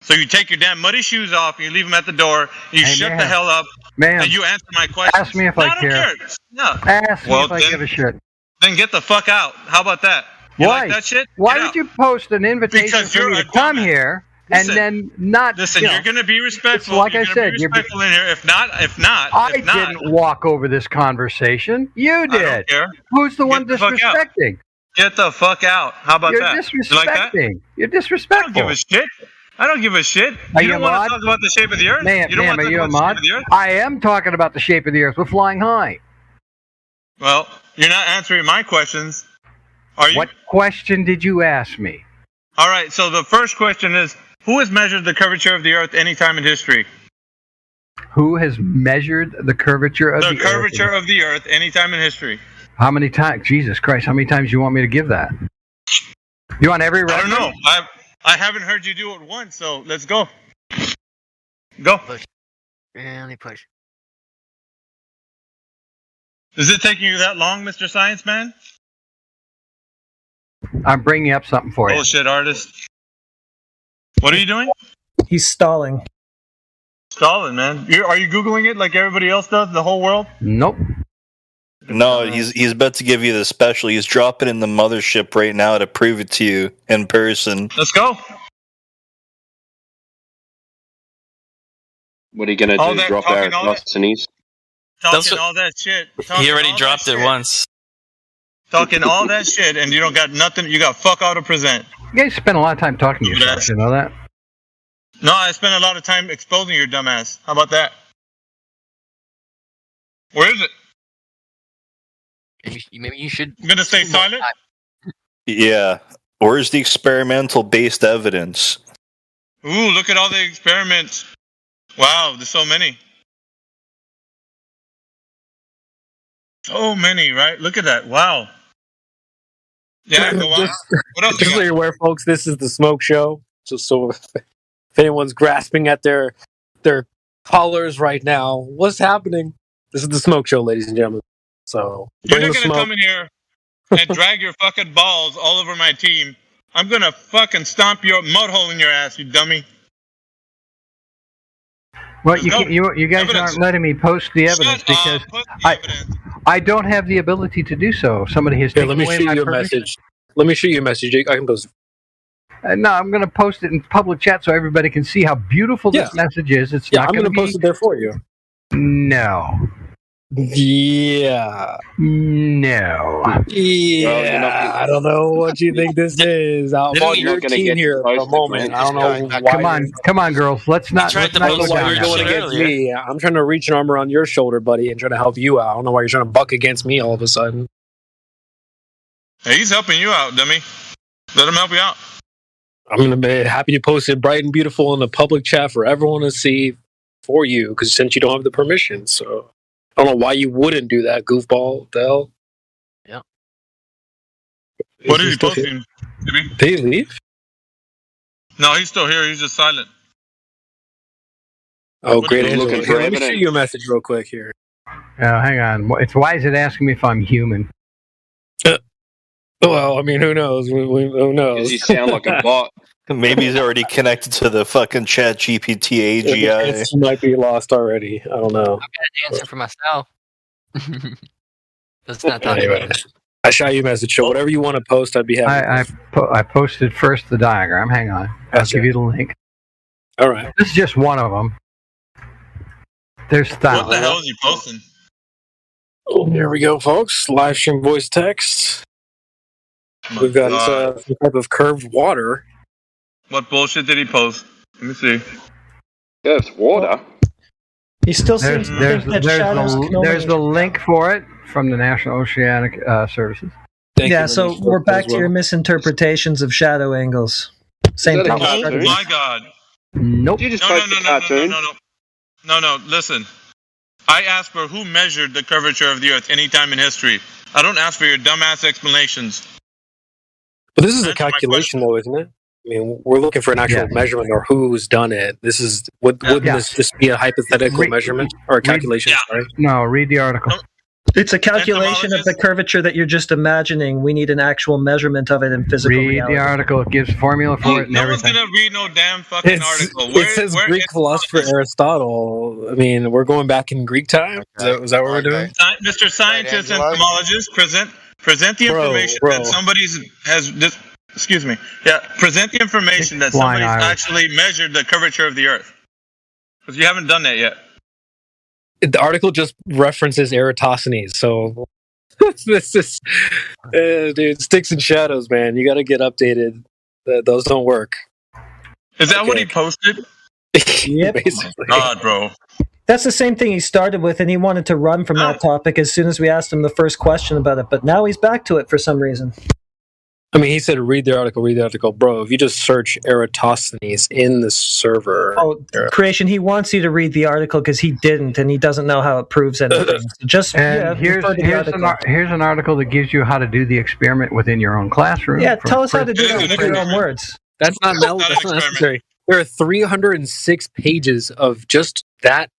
So you take your damn muddy shoes off, and you leave them at the door, and you shut the hell up, and you answer my questions. Ask me if I care. No. Ask me if I give a shit. Then get the fuck out. How about that? You like that shit? Why did you post an invitation for me to come here and then not? Listen, you're going to be respectful. Like I said, you're respectful in here. If not, I didn't walk over this conversation. You did. I don't care. Who's the one disrespecting? Get the fuck out. How about that? You're disrespecting. You're disrespectful. I don't give a shit. I don't give a shit. You don't want to talk about the shape of the earth? You don't want to talk about the shape of the earth? I am talking about the shape of the earth. We're flying high. Well, you're not answering my questions. Are you? What question did you ask me? All right, so the first question is, who has measured the curvature of the earth any time in history? Who has measured the curvature of the earth? The curvature of the earth any time in history. How many times? Jesus Christ, how many times do you want me to give that? You want every record? I don't know. I haven't heard you do it once, so let's go. Go. Push. Really push. Is it taking you that long, Mr. Science Man? I'm bringing up something for you. Bullshit artist. What are you doing? He's stalling. Stalling, man. Are you Googling it like everybody else does, the whole world? Nope. No, he's about to give you the special. He's dropping in the mothership right now to prove it to you in person. Let's go. What are you going to do? Drop our Destinies? Talking all that shit. He already dropped it once. Talking all that shit, and you don't got nothing. You got fuck all to present. You guys spend a lot of time talking to yourself. You know that? No, I spent a lot of time exposing your dumbass. How about that? Where is it? Maybe you should. I'm gonna stay silent. Yeah. Where's the experimental-based evidence? Ooh, look at all the experiments. Wow, there's so many. So many, right? Look at that. Wow. Yeah, go on. What else Just so you're aware, folks, this is the Smoke Show. Just so if anyone's grasping at their collars right now, what's happening? This is the Smoke Show, ladies and gentlemen. So you're not gonna come in here and drag your fucking balls all over my team. I'm gonna fucking stomp your mud hole in your ass, you dummy. Well, you guys aren't letting me post the evidence because I don't have the ability to do so. Somebody has taken away my permission. Let me shoot you a message. Let me shoot you a message. I can post it. No, I'm going to post it in public chat so everybody can see how beautiful this message is. It's not I'm going to post it there for you. No. Yeah. No. Yeah. I don't know what you think this is. I'm on your team here for a moment. I don't know why. Come on, girls. Let's not. I don't know why you're going against me. I'm trying to reach an arm around your shoulder, buddy, and trying to help you out. I don't know why you're trying to buck against me all of a sudden. Hey, he's helping you out, dummy. Let him help you out. I'm going to be happy to post it bright and beautiful in the public chat for everyone to see for you, because since you don't have the permission, so I don't know why you wouldn't do that, goofball. What the hell? Yeah. What is he posting? Did he leave? No, he's still here. He's just silent. Oh, Greatangelo. Let me shoot you a message real quick here. Hang on. Why is it asking me if I'm human? Well, I mean, who knows? Who knows? You sound like a bot. Maybe he's already connected to the fucking Chat GPT AGI. He might be lost already. I don't know. I've got an answer for myself. That's not that anyway. I shot you a message. So whatever you want to post, I'd be happy. I posted first the diagram. Hang on. I'll give you the link. All right. This is just one of them. There's thousands. What the hell is he posting? Oh, here we go, folks. Live stream voice text. We've got some type of curved water. What bullshit did he post? Let me see. Curved water? He still seems to think that shadows can only... There's the link for it from the National Oceanic Services. Yeah, so we're back to your misinterpretations of shadow angles. Same thing. Oh my God. Nope. You just post a cartoon? No, listen. I asked for who measured the curvature of the Earth any time in history. I don't ask for your dumbass explanations. But this is a calculation, though, isn't it? I mean, we're looking for an actual measurement or who's done it. This is wouldn't this just be a hypothetical measurement or a calculation? Sorry. No, read the article. It's a calculation of the curvature that you're just imagining. We need an actual measurement of it in physical reality. Read the article. It gives formula for it and everything. No one's gonna read no damn fucking article. It says Greek philosopher Aristotle. I mean, we're going back in Greek time. Okay. Is that what we're doing? Mr. Scientist and Entomologist, present the information that somebody's has. Excuse me. Yeah, present the information that somebody's actually measured the curvature of the Earth. Because you haven't done that yet. The article just references Eratosthenes, so this is, dude, sticks and shadows, man. You got to get updated. Those don't work. Is that what he posted? Yep. Basically. God, bro. That's the same thing he started with, and he wanted to run from that topic as soon as we asked him the first question about it. But now he's back to it for some reason. I mean, he said, read the article. Bro, if you just search Eratosthenes in the server... Oh, Creation, he wants you to read the article because he didn't, and he doesn't know how it proves anything. So just here's an article that gives you how to do the experiment within your own classroom. Yeah, tell us how to do that with your own words. That's not necessary. There are 306 pages of just that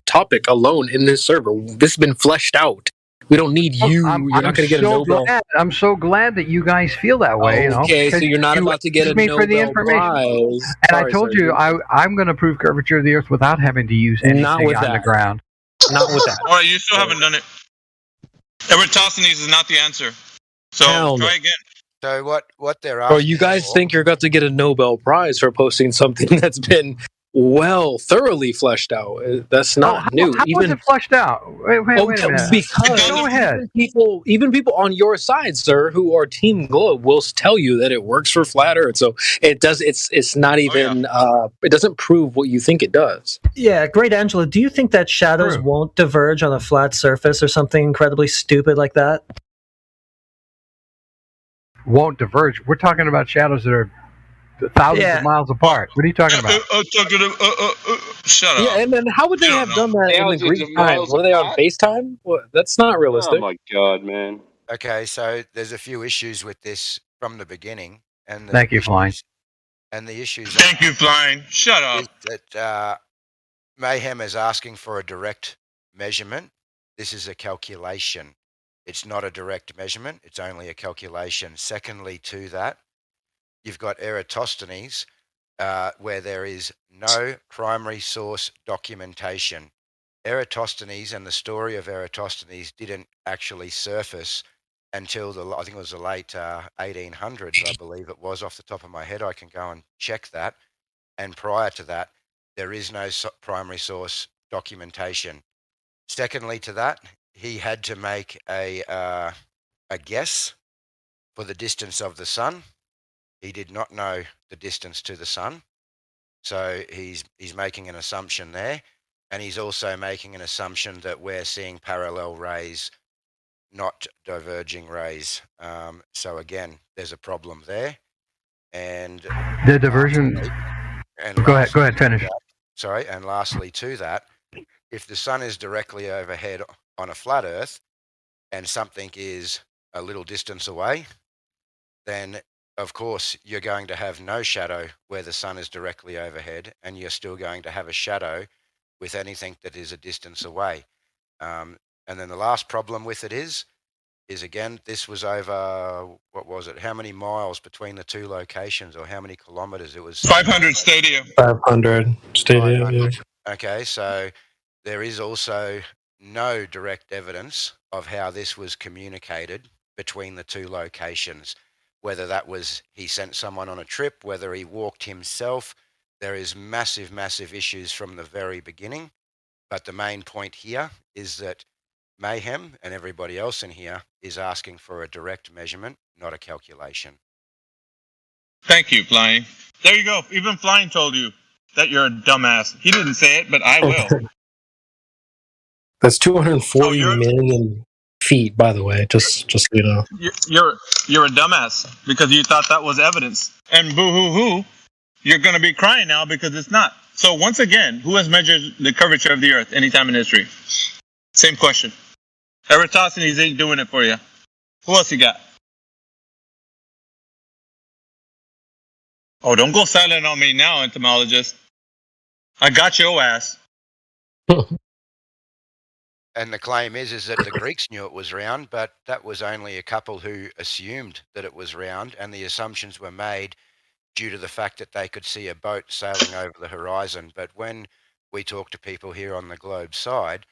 topic alone in this server. This has been fleshed out. We don't need you. You're not going to get a Nobel. I'm so glad that you guys feel that way. Okay, so you're not about to get a Nobel Prize. And I told you I'm going to prove curvature of the Earth without having to use anything on the ground. Not with that. All right, you still haven't done it. Eratosthenes is not the answer. So try again. So what they're asking? Bro, you guys think you're about to get a Nobel Prize for posting something that's been thoroughly fleshed out? That's not new. How was it fleshed out? Wait a minute. Because go ahead. Even people on your side, sir, who are Team Globe, will tell you that it works for flat Earth. So it does. It's not even. It doesn't prove what you think it does. Yeah, Greatangelo, do you think that shadows won't diverge on a flat surface or something incredibly stupid like that? Won't diverge. We're talking about shadows that are thousands of miles apart. What are you talking about? Shut up. Yeah, and then how would they have done that in the Greek times? Were they on FaceTime? That's not realistic. Oh my god, man. Okay, so there's a few issues with this from the beginning. And Thank you, Flying. And the issues. Thank you, Flying. Shut up. That Mayhem is asking for a direct measurement. This is a calculation. It's not a direct measurement. It's only a calculation. Secondly, to that, you've got Eratosthenes, where there is no primary source documentation. Eratosthenes and the story of Eratosthenes didn't actually surface until I think it was the late 1800s, I believe it was, off the top of my head. I can go and check that. And prior to that, there is no primary source documentation. Secondly to that, he had to make a guess for the distance of the sun. He did not know the distance to the sun, so he's making an assumption there, and he's also making an assumption that we're seeing parallel rays, not diverging rays. So again, there's a problem there, and the diversion. Go ahead, finish. Sorry, and lastly to that, if the sun is directly overhead on a flat Earth, and something is a little distance away, then of course, you're going to have no shadow where the sun is directly overhead, and you're still going to have a shadow with anything that is a distance away. And then the last problem with it is again, this was over, what was it? How many miles between the two locations, or how many kilometers? It was 500 stadia. 500 stadia. 500. Yeah. Okay, so there is also no direct evidence of how this was communicated between the two locations. Whether that was he sent someone on a trip, whether he walked himself, there is massive, massive issues from the very beginning. But the main point here is that Mayhem and everybody else in here is asking for a direct measurement, not a calculation. Thank you, Flying. There you go. Even Flying told you that you're a dumbass. He didn't say it, but I will. That's 240 million feet, by the way, just so you know. You're a dumbass because you thought that was evidence. And boo-hoo-hoo, you're going to be crying now because it's not. So once again, who has measured the curvature of the Earth anytime in history? Same question. Eratosthenes ain't doing it for you. Who else you got? Oh, don't go silent on me now, entomologist. I got your ass. And the claim is that the Greeks knew it was round, but that was only a couple who assumed that it was round, and the assumptions were made due to the fact that they could see a boat sailing over the horizon. But when we talk to people here on the globe side,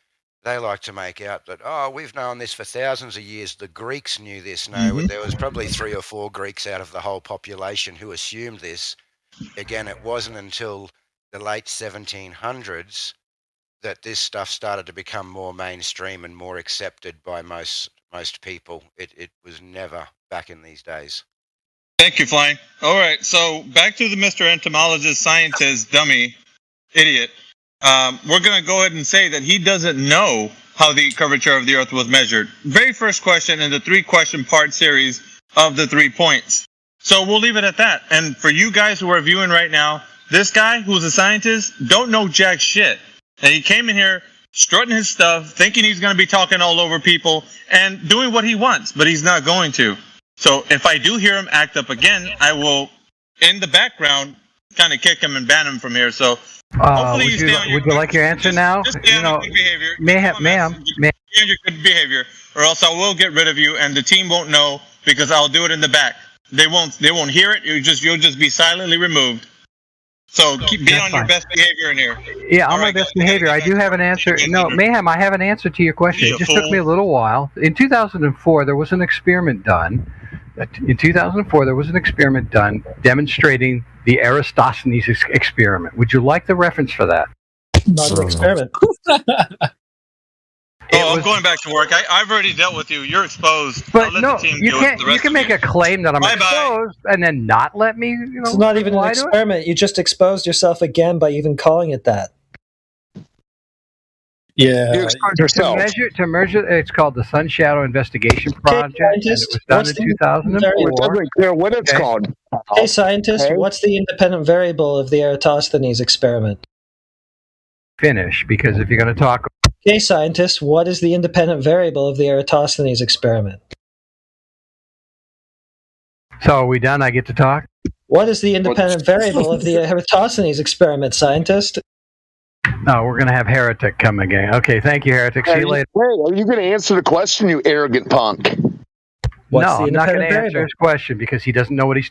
they like to make out that, oh, we've known this for thousands of years. The Greeks knew this. No, there was probably 3 or 4 Greeks out of the whole population who assumed this. Again, it wasn't until the late 1700s that this stuff started to become more mainstream and more accepted by most people. It was never back in these days. Thank you, Flying. All right, so back to the Mr. Entomologist, Scientist, Dummy, Idiot. We're going to go ahead and say that he doesn't know how the curvature of the Earth was measured. Very first question in the 3-question part series of the 3 points. So we'll leave it at that. And for you guys who are viewing right now, this guy who's a scientist don't know jack shit. And he came in here strutting his stuff, thinking he's going to be talking all over people and doing what he wants, but he's not going to. So if I do hear him act up again, I will, in the background, kind of kick him and ban him from here. So hopefully would you like your answer now? Just stay on your good behavior. Ma'am. Stay on your good behavior, or else I will get rid of you, and the team won't know because I'll do it in the back. They won't hear it. You'll just be silently removed. So be on your best behavior in here. Yeah, on my best behavior. I do have an answer. No, Mayhem, I have an answer to your question. It just took me a little while. In 2004, there was an experiment done. Demonstrating the Eratosthenes experiment. Would you like the reference for that? Not an experiment. I'm going back to work. I've already dealt with you. You're exposed. But no, you can make a claim that I'm exposed and then not let me. It's not even an experiment. You just exposed yourself again by even calling it that. Yeah, you exposed yourself. To measure, it's called the Sun Shadow Investigation Project, and it was done in 2004. It doesn't care what it's called. Hey, scientist, what's the independent variable of the Eratosthenes experiment? Finish, because if you're going to talk. Okay, scientist, what is the independent variable of the Eratosthenes experiment? So are we done? I get to talk? What is the independent variable of the Eratosthenes experiment, scientist? No, we're going to have Heretic come again. Okay, thank you, Heretic. See you later. Hey, are you going to answer the question, you arrogant punk? I'm not going to answer his question because he doesn't know what he's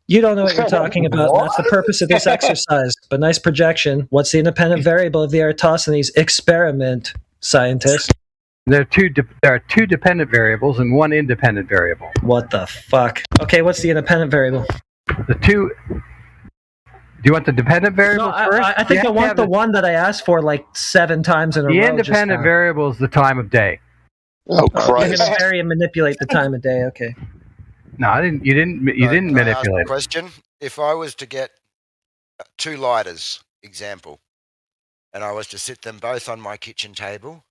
You don't know what you're talking about. That's the purpose of this exercise. But nice projection. What's the independent variable of the Eratosthenes experiment, scientist? There are 2 dependent variables and 1 independent variable. What the fuck? Okay, what's the independent variable? The 2... Do you want the dependent variables first? I think I want the one that I asked for like 7 times in a row. The independent variable is the time of day. Oh, Christ. You're going to vary and manipulate the time of day. Okay. No, I didn't. You didn't manipulate. Question: if I was to get 2 lighters, example, and I was to sit them both on my kitchen table,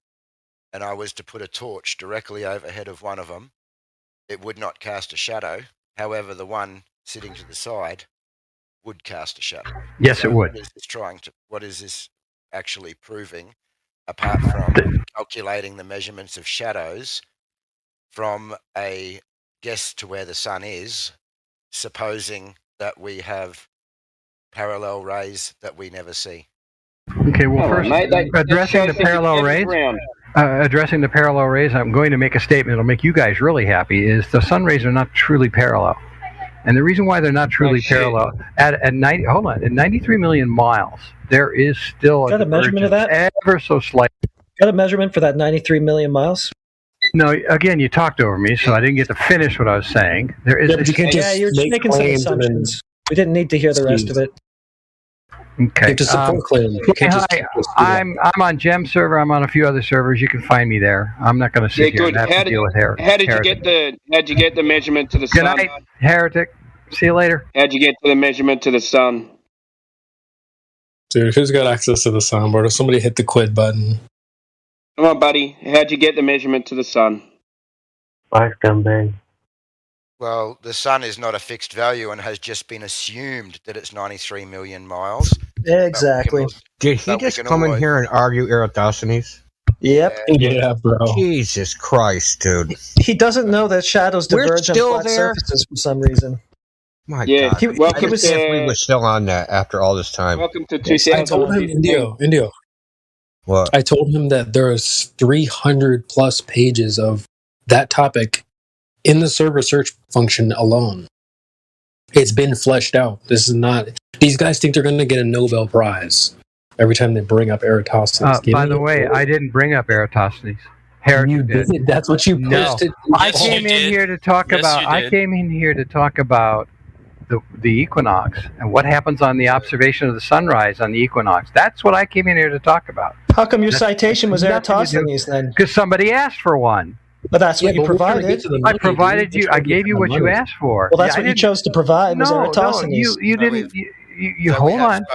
and I was to put a torch directly overhead of one of them, it would not cast a shadow. However, the one sitting to the side would cast a shadow. Yes, it would. What is this actually proving, apart from calculating the measurements of shadows from a guess to where the sun is, supposing that we have parallel rays that we never see? Okay, well, first, addressing the parallel rays, I'm going to make a statement that'll make you guys really happy, is the sun rays are not truly parallel. And the reason why they're not truly parallel, at 93 million miles, there is still a measurement of that? Ever so slight. Got a measurement for that 93 million miles? No, again, you talked over me, so I didn't get to finish what I was saying. There is you're just making some assumptions. We didn't need to hear the rest of it. Okay. Hi, I'm on Gem server. I'm on a few other servers. You can find me there. I'm not going to sit here and have to deal with Heretic. How'd you get the measurement to the sun? Good night, Heretic. See you later. How'd you get to the measurement to the sun? Dude, who's got access to the soundboard? Somebody hit the quit button. Come on, buddy. How'd you get the measurement to the sun? Scumbag. Well, the sun is not a fixed value and has just been assumed that it's 93 million miles. Exactly. Did he just come in here and argue Eratosthenes? Yep. Yeah, bro. Jesus Christ, dude. He doesn't know that shadows diverge on flat surfaces for some reason. My Yeah, God. welcome I can't believe we're still on that after all this time. Welcome to I told him, 2015. Indio. What? I told him that there's 300 plus pages of that topic in the server search function alone. It's been fleshed out. This is not. These guys think they're going to get a Nobel Prize every time they bring up Eratosthenes. By the way, I didn't bring up Eratosthenes. You did. That's what you posted. No. I came in here to talk about. I came in here to talk about the equinox and what happens on the observation of the sunrise on the equinox. That's what I came in here to talk about. How come your citation was Eratosthenes then? Because somebody asked for one. But that's what you provided. I provided you. I gave you what you asked for. Well, that's what you chose to provide. Was Eratosthenes? You didn't. You So hold on.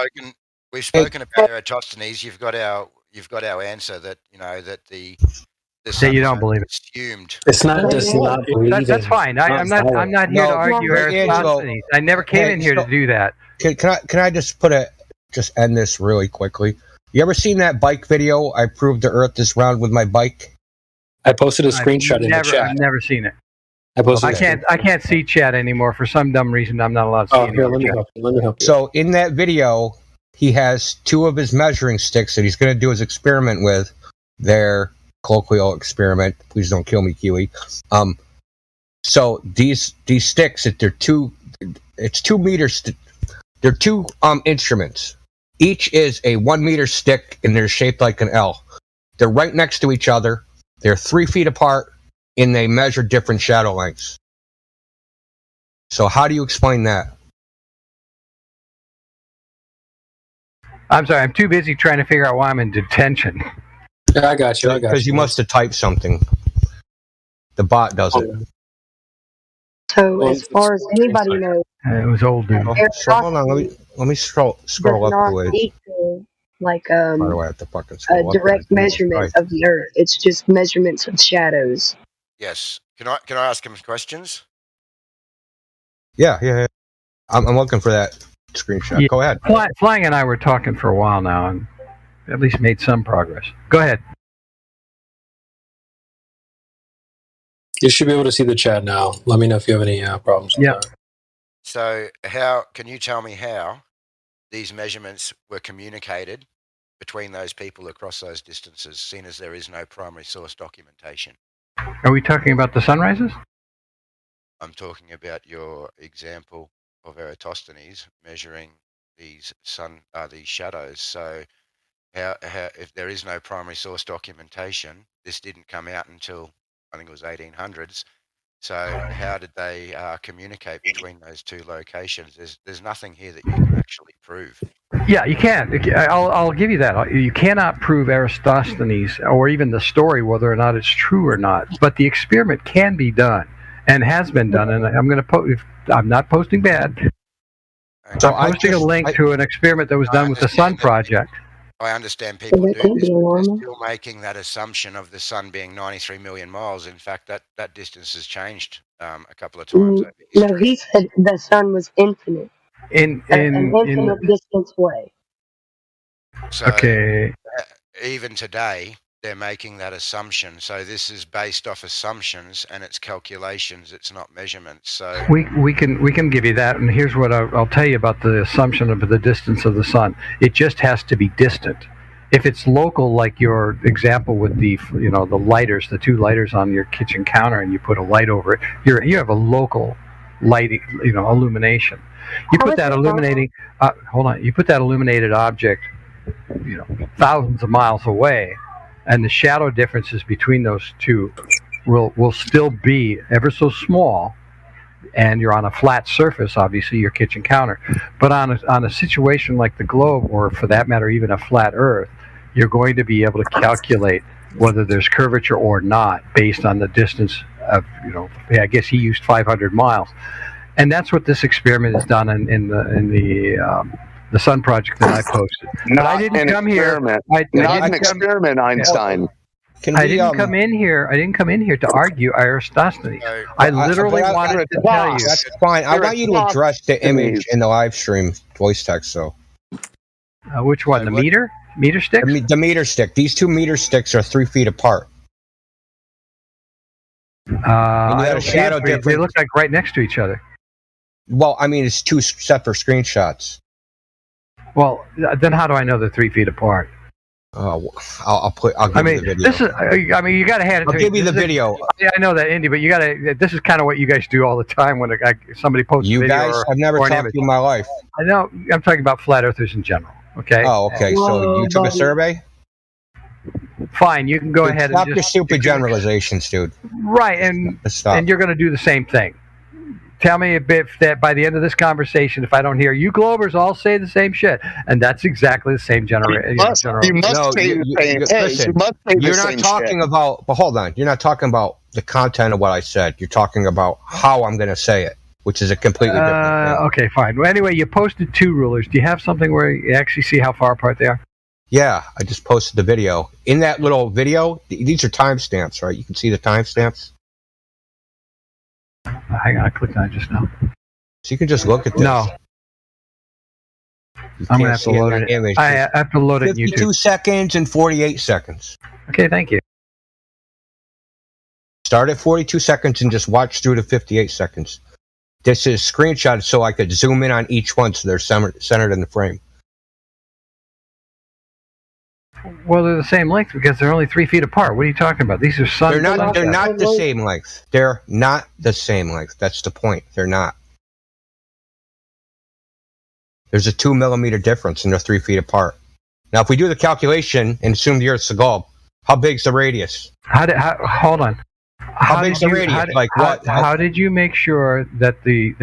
We've spoken about Eratosthenes. You've got our answer that that the That you don't believe it. Assumed. It's not just not believing. That's fine. I'm not here to argue Eratosthenes. I never came in here to do that. Can I just end this really quickly? You ever seen that bike video? I proved the Earth is round with my bike. I posted a screenshot in the chat. I've never seen it. I can't see chat anymore for some dumb reason. I'm not allowed to see it. Here, let me help you. So in that video, he has two of his measuring sticks that he's going to do his experiment with. Their colloquial experiment. Please don't kill me, Kiwi. So these sticks, they're 2 meters. They're two instruments. Each is a 1 meter stick, and they're shaped like an L. They're right next to each other. They're 3 feet apart, and they measure different shadow lengths. So how do you explain that? I'm sorry. I'm too busy trying to figure out why I'm in detention. Yeah, I got you. Because you must have typed something. The bot does it. So as far as anybody knows, it was old dude. So hold on. Let me scroll up the way. Like By the way, I have to fucking a scroll up direct there. measurement of the Earth. It's just measurements of shadows. Yes. Can I ask him questions? Yeah. I'm looking for that screenshot. Yeah. Go ahead. Flying and I were talking for a while now, and at least made some progress. Go ahead. You should be able to see the chat now. Let me know if you have any problems. Yeah. So can you tell me how these measurements were communicated between those people across those distances, seeing as there is no primary source documentation? Are we talking about the sunrises? I'm talking about your example of Eratosthenes measuring these shadows. So how if there is no primary source documentation, this didn't come out until I think it was 1800s. So how did they communicate between those two locations? There's nothing here that you can actually prove. Yeah, you can. I'll give you that. You cannot prove Eratosthenes or even the story whether or not it's true or not. But the experiment can be done and has been done. And I'm going to post. I'm not posting bad. So I'm posting a link to an experiment that was done with the Sun Project. I understand people do this, but they're still making that assumption of the sun being 93 million miles. In fact, that distance has changed a couple of times. No, he said the sun was infinite. An infinite distance away. So okay. Even today, they're making that assumption. So this is based off assumptions and it's calculations. It's not measurements. So we can give you that. And here's what I'll tell you about the assumption of the distance of the sun. It just has to be distant. If it's local, like your example with the the lighters, the two lighters on your kitchen counter, and you put a light over it, you have a local lighting, illumination. You put that illuminating. Hold on. You put that illuminated object, thousands of miles away, and the shadow differences between those two will still be ever so small. And you're on a flat surface, obviously, your kitchen counter. But on a situation like the globe, or for that matter, even a flat Earth, you're going to be able to calculate whether there's curvature or not based on the distance of, I guess he used 500 miles. And that's what this experiment is done in the Sun Project that I posted. Not I didn't come experiment. here. Not an experiment, Einstein. I didn't come in here to argue Eratosthenes. I literally wanted to tell you. That's fine. I want you to address the image in the live stream voice text. So, which one? The meter stick? The meter stick. These 2 meter sticks are 3 feet apart. They look like right next to each other. Well, I mean, it's two separate screenshots. Well, then how do I know they're 3 feet apart? I'll give you the video. This is. I mean, you got to hand it to me. I'll give you the video. I know that, Indy, but you got to. This is kind of what you guys do all the time when somebody posts a video. You guys, I've never talked to you in my life. I know. I'm talking about flat earthers in general. Okay. Oh, okay. So you took a survey? Fine, you can go ahead and stop your stupid generalizations, dude. Right, and you're going to do the same thing. Tell me if that by the end of this conversation, if I don't hear you Globers all say the same shit, and that's exactly the same generation. You must say the same. You're not talking about. But hold on, you're not talking about the content of what I said. You're talking about how I'm going to say it, which is a completely different thing. Okay, fine. Well, anyway, you posted 2 rulers. Do you have something where you actually see how far apart they are? Yeah, I just posted the video. In that little video, these are timestamps, right? You can see the timestamps. Hang on, I clicked on it just now. So you can just look at this. No. I'm going to have to load it. Image. I have to load it in YouTube. 52 seconds and 48 seconds. Okay, thank you. Start at 42 seconds and just watch through to 58 seconds. This is screenshot so I could zoom in on each one so they're centered in the frame. Well, they're the same length because they're only 3 feet apart. What are you talking about? These are sun. They're not the same length. They're not the same length. That's the point. They're not. There's a 2 millimeter difference and they're 3 feet apart. Now, if we do the calculation and assume the Earth's a globe, how big's the radius? Hold on. How big's the radius? How did you make sure that the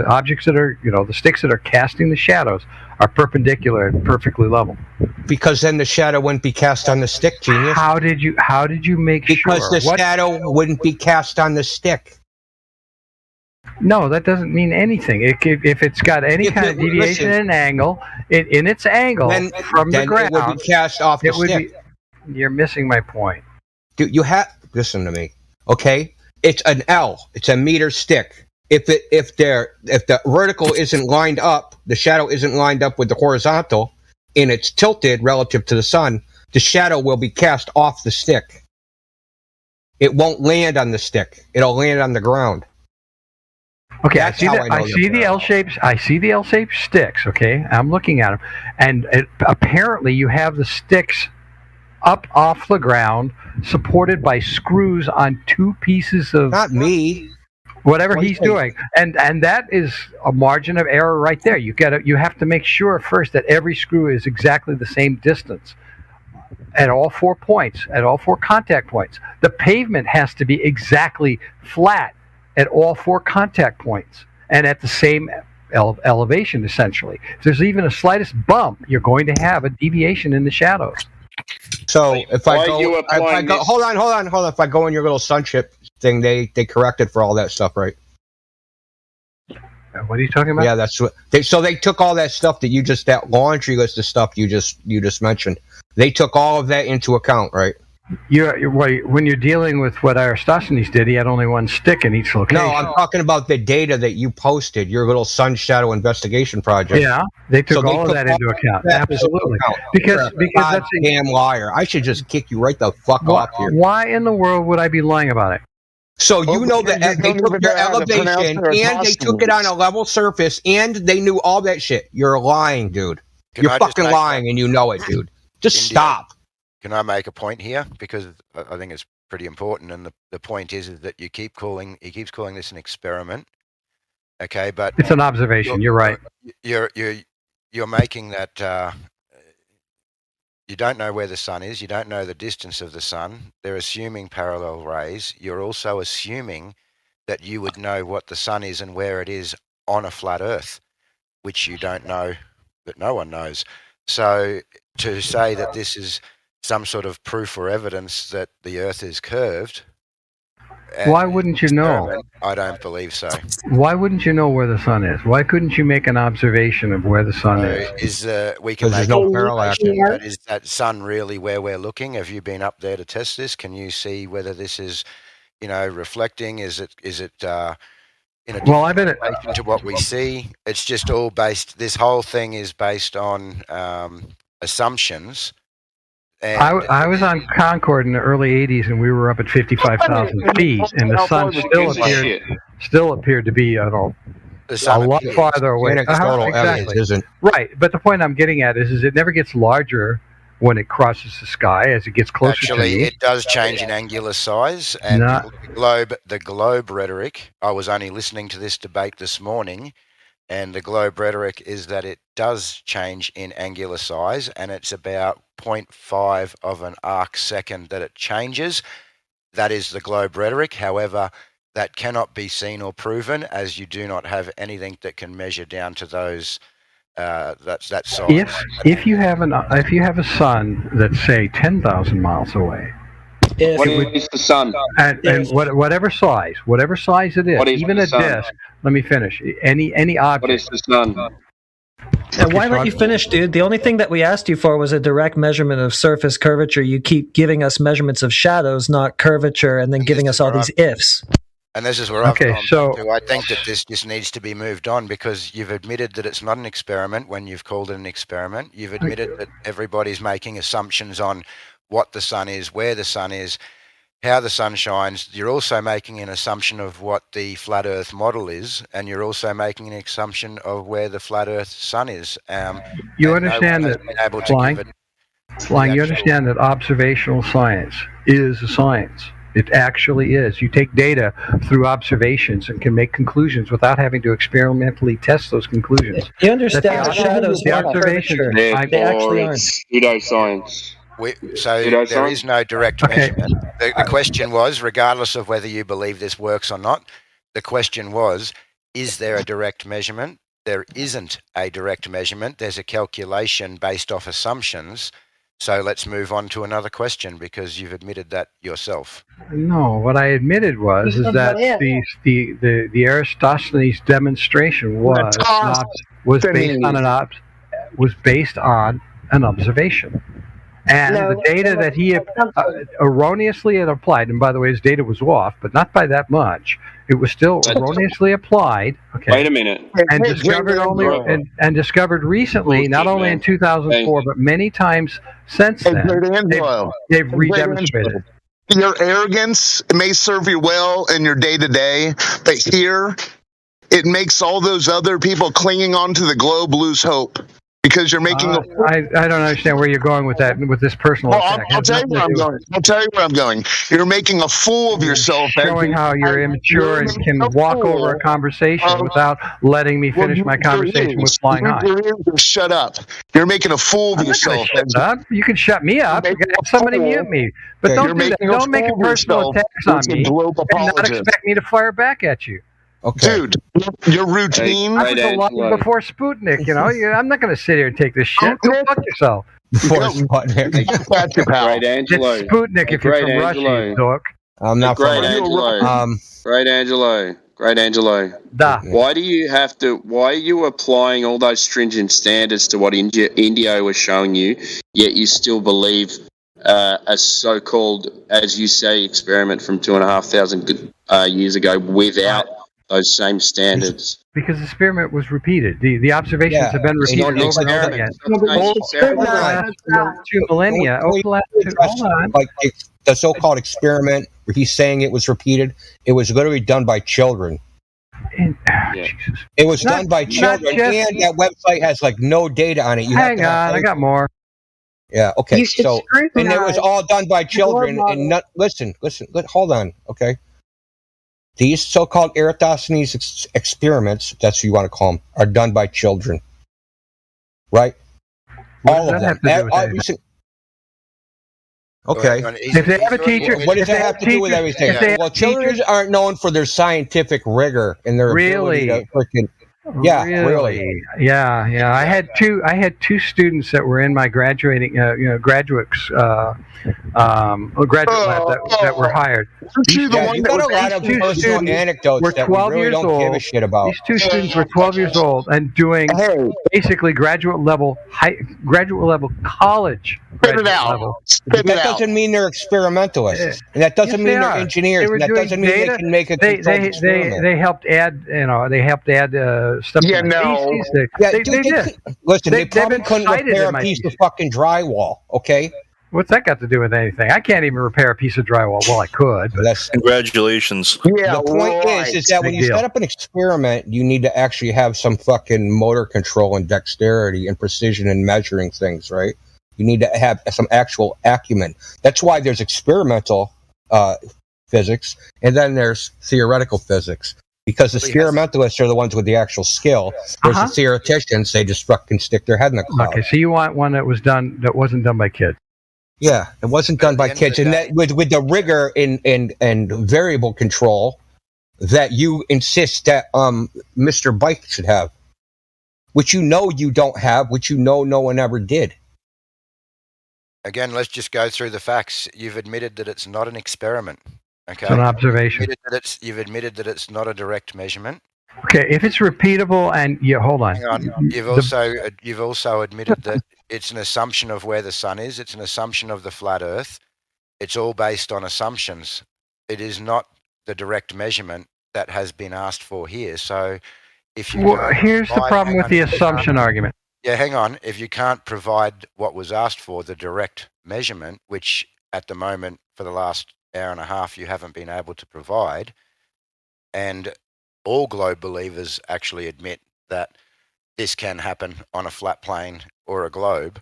objects that are, the sticks that are casting the shadows are perpendicular and perfectly level? Because then the shadow wouldn't be cast on the stick, genius. How did you make sure? Because the shadow wouldn't be cast on the stick. No, that doesn't mean anything. If it's got any kind of deviation in angle, in its angle from the ground, it would be cast off the stick. You're missing my point. Dude, listen to me. Okay, it's an L. It's a meter stick. If the vertical isn't lined up, the shadow isn't lined up with the horizontal, and it's tilted relative to the sun, the shadow will be cast off the stick. It won't land on the stick. It'll land on the ground. Okay, I see the L-shapes. I see the L-shaped sticks. Okay, I'm looking at them, and apparently you have the sticks up off the ground, supported by screws on 2 pieces of. Not me. Whatever he's doing, and that is a margin of error right there. You have to make sure first that every screw is exactly the same distance at all 4 points, at all 4 contact points. The pavement has to be exactly flat at all 4 contact points and at the same elevation, essentially. If there's even a slightest bump, you're going to have a deviation in the shadows. So if I go, hold on. If I go in your little sunship thing, they corrected for all that stuff, right? What are you talking about? Yeah, that's what. So they took all that stuff that laundry list of stuff you just mentioned. They took all of that into account, right? When you're dealing with what Aristophanes did, he had only 1 stick in each location. No, I'm talking about the data that you posted, your little sun shadow investigation project. Yeah, they took all of that into account. Absolutely, because that's a damn liar. I should just kick you right the fuck off here. Why in the world would I be lying about it? So you know that they took your elevation and they took it on a level surface and they knew all that shit. You're lying, dude. You're fucking lying and you know it, dude. Just stop. Can I make a point here? Because I think it's pretty important, and the point is that he keeps calling this an experiment. Okay, but it's an observation. You're right. You're making that you don't know where the sun is. You don't know the distance of the sun. They're assuming parallel rays. You're also assuming that you would know what the sun is and where it is on a flat Earth, which you don't know, that no one knows. So to say that this is some sort of proof or evidence that the Earth is curved. Why wouldn't you know? I don't believe so. Why wouldn't you know where the sun is? Why couldn't you make an observation of where the sun is? We can make no parallax. Is that sun really where we're looking? Have you been up there to test this? Can you see whether this is, reflecting? Is it in a relation to what we see? It's just all based. This whole thing is based on assumptions. I was on Concorde in the early 80s, and we were up at 55,000 feet, and the sun still appeared to be, a lot farther away. Exactly. Isn't. Right, but the point I'm getting at is it never gets larger when it crosses the sky as it gets closer to me. It does change in angular size, and the globe rhetoric. I was only listening to this debate this morning, and the globe rhetoric is that it does change in angular size, and it's about 0.5 of an arc second that it changes. That is the globe rhetoric. However, that cannot be seen or proven, as you do not have anything that can measure down to those. That size. If you have a sun that's say 10,000 miles away, what is the sun? And whatever size it is, even a disk. Let me finish. Any object. What is the sun? And why let you finish, dude? The only thing that we asked you for was a direct measurement of surface curvature. You keep giving us measurements of shadows, not curvature, and then giving us all these ifs. And this is where I've gone back to. I think that this just needs to be moved on, because you've admitted that it's not an experiment when you've called it an experiment. You've admitted that everybody's making assumptions on what the sun is, where the sun is, how the sun shines. You're also making an assumption of what the flat Earth model is, and you're also making an assumption of where the flat Earth sun is. You understand that, Flying, you understand that observational science is a science. It actually is. You take data through observations and can make conclusions without having to experimentally test those conclusions. You understand shadows, the observations. They actually aren't. Pseudoscience. There is no direct measurement. The question was, regardless of whether you believe this works or not, the question was, is there a direct measurement? There isn't a direct measurement. There's a calculation based off assumptions. So let's move on to another question, because you've admitted that yourself. No, what I admitted was that the Aristophanes demonstration was based on an observation. And the data that he erroneously had applied, and by the way, his data was off, but not by that much. It was still erroneously applied. Okay. Wait a minute. And discovered recently, not only in 2004, but many times since then, they've redemonstrated. Your arrogance may serve you well in your day-to-day, but here, it makes all those other people clinging onto the globe lose hope. Because you're making I don't understand where you're going with that, with this personal attack. I'll tell you where I'm going. You're making a fool of yourself. Showing how you're immature and can walk over a conversation without letting me finish my conversation with Flying High. Shut up. You're making a fool of yourself. Shut up. You can shut me up. You can have somebody mute me. But don't do that. Don't make personal attacks on me and not expect me to fire back at you. Okay. Dude, your routine. I was alive before Sputnik, I'm not going to sit here and take this shit. Go fuck yourself. Before Sputnik. Greatangelo. It's Sputnik if you're from Russia, you dork. I'm not from Greatangelo. Greatangelo. Why are you applying all those stringent standards to what India was showing you, yet you still believe a so-called, as you say, experiment from 2,500 years ago without those same standards? Because the experiment was repeated. The observations have been repeated over and over again. Over the last 2 millennia. Like the so-called experiment where he's saying it was repeated, it was literally done by children. It was done by children, and that website has no data on it. Hang on, I got more. Yeah, okay. So, and it was all done by children. And listen, hold on, okay? These so-called Eratosthenes experiments, that's what you want to call them, are done by children. Right? All of them. Okay. If they have a teacher... What does that have to do with everything? Well, children aren't known for their scientific rigor and their ability to freaking... Yeah, really. Yeah. I had two students that were in my graduate lab that were hired. You got a lot of personal anecdotes that we really don't give a shit about. These two students were 12 years old and doing basically graduate level college. Spit it out. That doesn't mean they're experimentalists, and that doesn't mean they're engineers. And that doesn't mean they can make a controlled experiment. They helped add, stuff. Yeah, no. Listen, they probably couldn't repair a piece of fucking drywall. Okay. What's that got to do with anything? I can't even repair a piece of drywall. Well, I could. But Congratulations. The point is that when you set up an experiment, you need to actually have some fucking motor control and dexterity and precision in measuring things, right? You need to have some actual acumen. That's why there's experimental physics, and then there's theoretical physics. Because the experimentalists are the ones with the actual skill. Whereas the theoreticians, they just fucking stick their head in the cloud. Okay, so you want one that wasn't done by kids. Yeah, it wasn't done by kids, and that with the rigor and variable control that you insist that Mr. Bike should have, which you don't have, which no one ever did. Again, let's just go through the facts. You've admitted that it's not an experiment. Okay. It's an observation. You've admitted that it's not a direct measurement. Okay, if it's repeatable and hold on. Hang on. You've also admitted that it's an assumption of where the sun is. It's an assumption of the flat Earth. It's all based on assumptions. It is not the direct measurement that has been asked for here. So, if you here's the problem with the assumption argument. Yeah, hang on. If you can't provide what was asked for, the direct measurement, which at the moment for the last hour and a half you haven't been able to provide, and all globe believers actually admit that this can happen on a flat plane or a globe,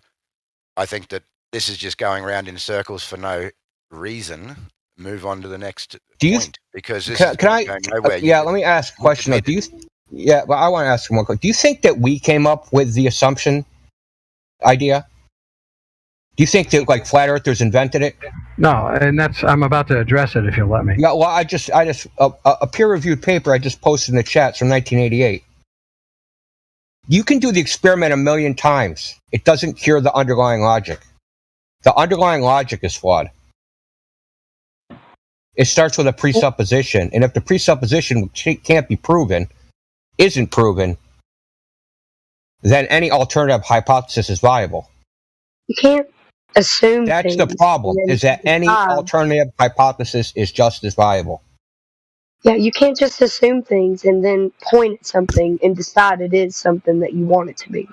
I think that this is just going around in circles for no reason. Move on to the next point, because this is going nowhere. Let me ask a question. I want to ask one question. Do you think that we came up with the assumption idea? Do you think that flat earthers invented it? No, and I'm about to address it if you'll let me. Yeah, well, I just a peer-reviewed paper I just posted in the chat from 1988. You can do the experiment a million times. It doesn't cure the underlying logic. The underlying logic is flawed. It starts with a presupposition, and if the presupposition can't be proven, isn't proven, then any alternative hypothesis is viable. You can't assume that's the problem, is that any alternative hypothesis is just as viable. Yeah, you can't just assume things and then point at something and decide it is something that you want it to be.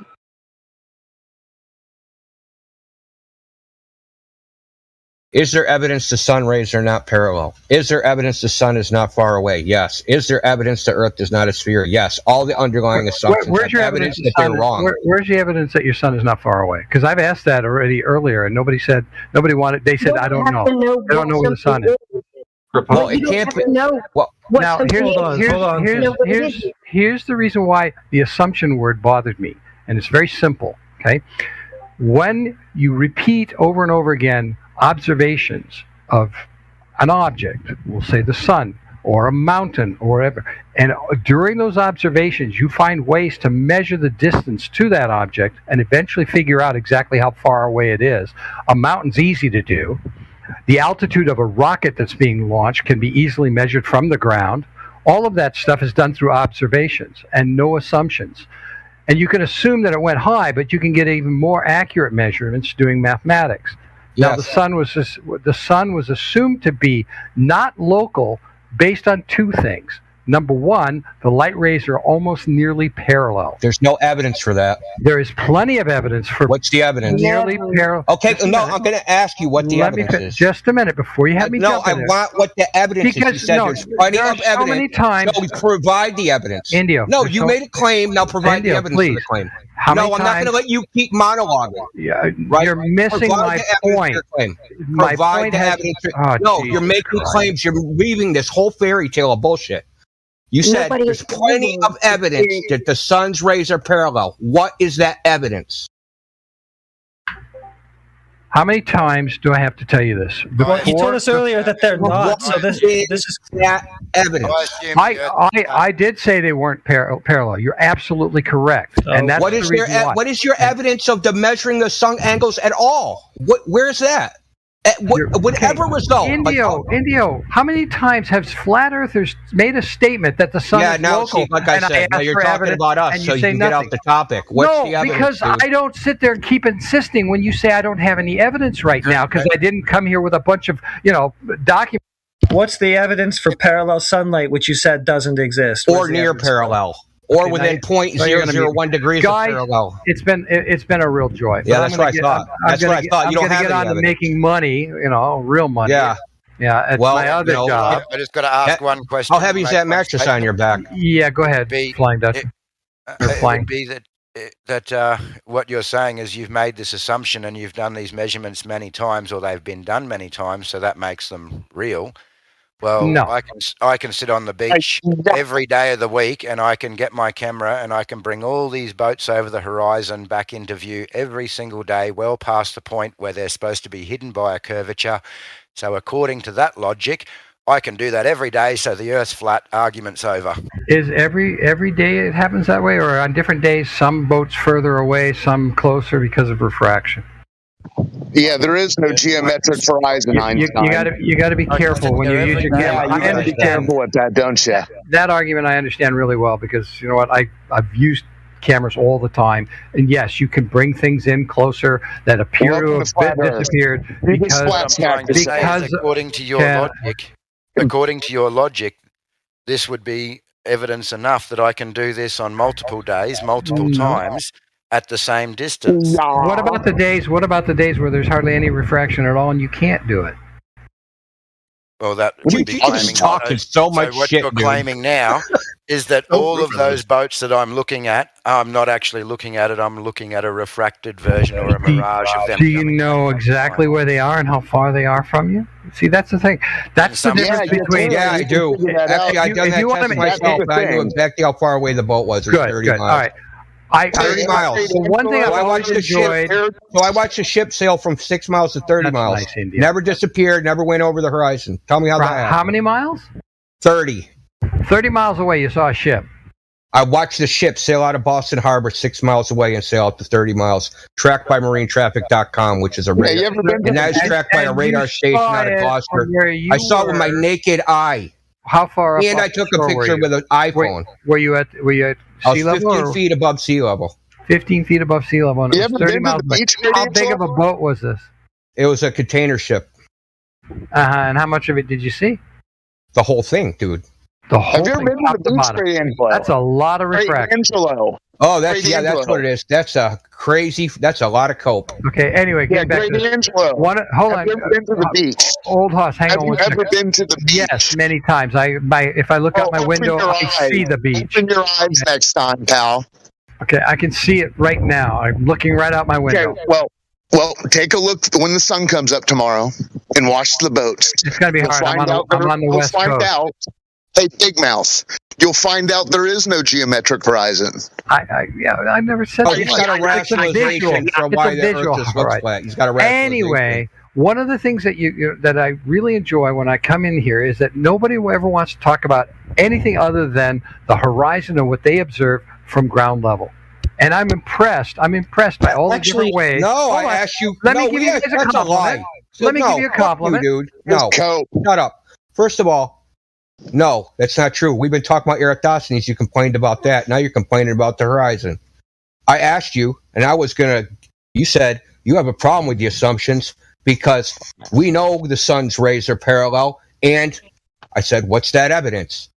Is there evidence the sun rays are not parallel? Is there evidence the sun is not far away? Yes. Is there evidence the earth is not a sphere? Yes. All the underlying assumptions where's your evidence that they're wrong. Where's the evidence that your sun is not far away? Because I've asked that already earlier, and nobody wanted. They said, I don't know. I don't know where the sun is. Well, it can't be. Well, now here's the reason why the assumption word bothered me, and it's very simple. Okay, when you repeat over and over again observations of an object, we'll say the sun or a mountain or whatever, and during those observations you find ways to measure the distance to that object and eventually figure out exactly how far away it is. A mountain's easy to do. The altitude of a rocket that's being launched can be easily measured from the ground. All of that stuff is done through observations and no assumptions. And you can assume that it went high, but you can get even more accurate measurements doing mathematics. Yes. Now, the sun was assumed to be not local based on two things. Number one, the light rays are almost nearly parallel. There's no evidence for that. There is plenty of evidence for. What's the evidence? Nearly parallel. Okay, no, I'm going to ask you what the evidence is. Just a minute before you have me jump in. No, I want what the evidence is. You said there's plenty of evidence. So many times. No, provide the evidence. Indio. No, you made a claim. Now provide the evidence for the claim. I'm not going to let you keep monologuing. Yeah, right? You're missing my point. Provide the evidence. No, you're making claims. You're weaving this whole fairy tale of bullshit. You said there's plenty of evidence that the sun's rays are parallel. What is that evidence? How many times do I have to tell you this? Well, you told us earlier that they're not. So this is that evidence. I did say they weren't parallel. You're absolutely correct. And that's what is your evidence of the measuring the sun angles at all? Where's that? Whatever result. Indio, how many times have flat earthers made a statement that the sun is local? Like I said, now you're talking about us, so you can get off the topic. What's the evidence? Because I don't sit there and keep insisting when you say I don't have any evidence right now, because I didn't come here with a bunch of, documents. What's the evidence for parallel sunlight, which you said doesn't exist? Or near parallel. or within 0.001 degrees guys, of parallel. It's been a real joy. Yeah, that's what I thought. That's what I thought. You don't have get any on to evidence. making money, real money. Yeah. Yeah, it's my other job. I just got to ask one question. How heavy is that mattress on your back? Yeah, go ahead, Flying Dutchman. It would be that what you're saying is you've made this assumption and you've done these measurements many times, or they've been done many times, so that makes them real. Well, no. I can sit on the beach every day of the week, and I can get my camera and I can bring all these boats over the horizon back into view every single day, well past the point where they're supposed to be hidden by a curvature. So according to that logic, I can do that every day, so the Earth's flat, argument's over. Is every day it happens that way, or on different days, some boats further away, some closer because of refraction? Yeah, there is no geometric horizon, Einstein. You got to be careful when you use your camera. Yeah, you got to be careful with that, don't you? That argument I understand really well, because you know what, I've used cameras all the time, and yes, you can bring things in closer that appear to have disappeared because according to your logic, this would be evidence enough that I can do this on multiple days, multiple times at the same distance. What about the days where there's hardly any refraction at all and you can't do it? Well, that would be claiming talking so much what shit, you're claiming now is that all of those boats that I'm looking at, I'm not actually looking at it. I'm looking at a refracted version or a mirage of them. Do you know exactly where they are and how far they are from you? See, that's the thing. That's the difference between. Yeah, I do. Actually, I've done that test myself. I knew exactly how far away the boat was. It was 30 miles. All right. 30 miles. So one thing I always enjoyed. So I watched the ship sail from 6 miles to 30 miles. Nice, never disappeared. Never went over the horizon. Tell me how that happened. How many miles? 30. 30 miles away, you saw a ship. I watched the ship sail out of Boston Harbor 6 miles away and sail out to 30 miles. Tracked by marinetraffic.com, which is a radar. And that is tracked by a radar station out of Gloucester. I saw it with my naked eye. How far up? And I took a picture with an iPhone. Were you at sea level? 15 feet above sea level. 15 feet above sea level. And it was 30 miles away. How big of a boat was this? It was a container ship. And how much of it did you see? The whole thing, dude. The whole Have you ever been to the beach, Greatangelo? That's a lot of refraction. Oh, that's what it is. That's a lot of cope. Okay, anyway, get back to this. Hold on. Have you ever been to the beach? Old Hoss, hang on one second. Have you ever been to the beach? Yes, many times. If I look out my window, I see the beach. Open your eyes next time, pal. Okay, I can see it right now. I'm looking right out my window. Okay, well, take a look when the sun comes up tomorrow and watch the boats. It's going to be hard. I'm on the West Coast. Hey, Big Mouth, you'll find out there is no geometric horizon. I never said that. He's got a rationalization for why the Earth just looks flat. He's got a rationalization. Anyway, one of the things that that I really enjoy when I come in here is that nobody ever wants to talk about anything other than the horizon and what they observe from ground level. And I'm impressed. I'm impressed by all the different ways. No, I asked you. Let me give you guys a compliment. Let me give you a compliment. Dude. No, shut up. First of all, no, that's not true. We've been talking about Eratosthenes. You complained about that. Now you're complaining about the horizon. I asked you, and you said you have a problem with the assumptions because we know the sun's rays are parallel. And I said, what's that evidence?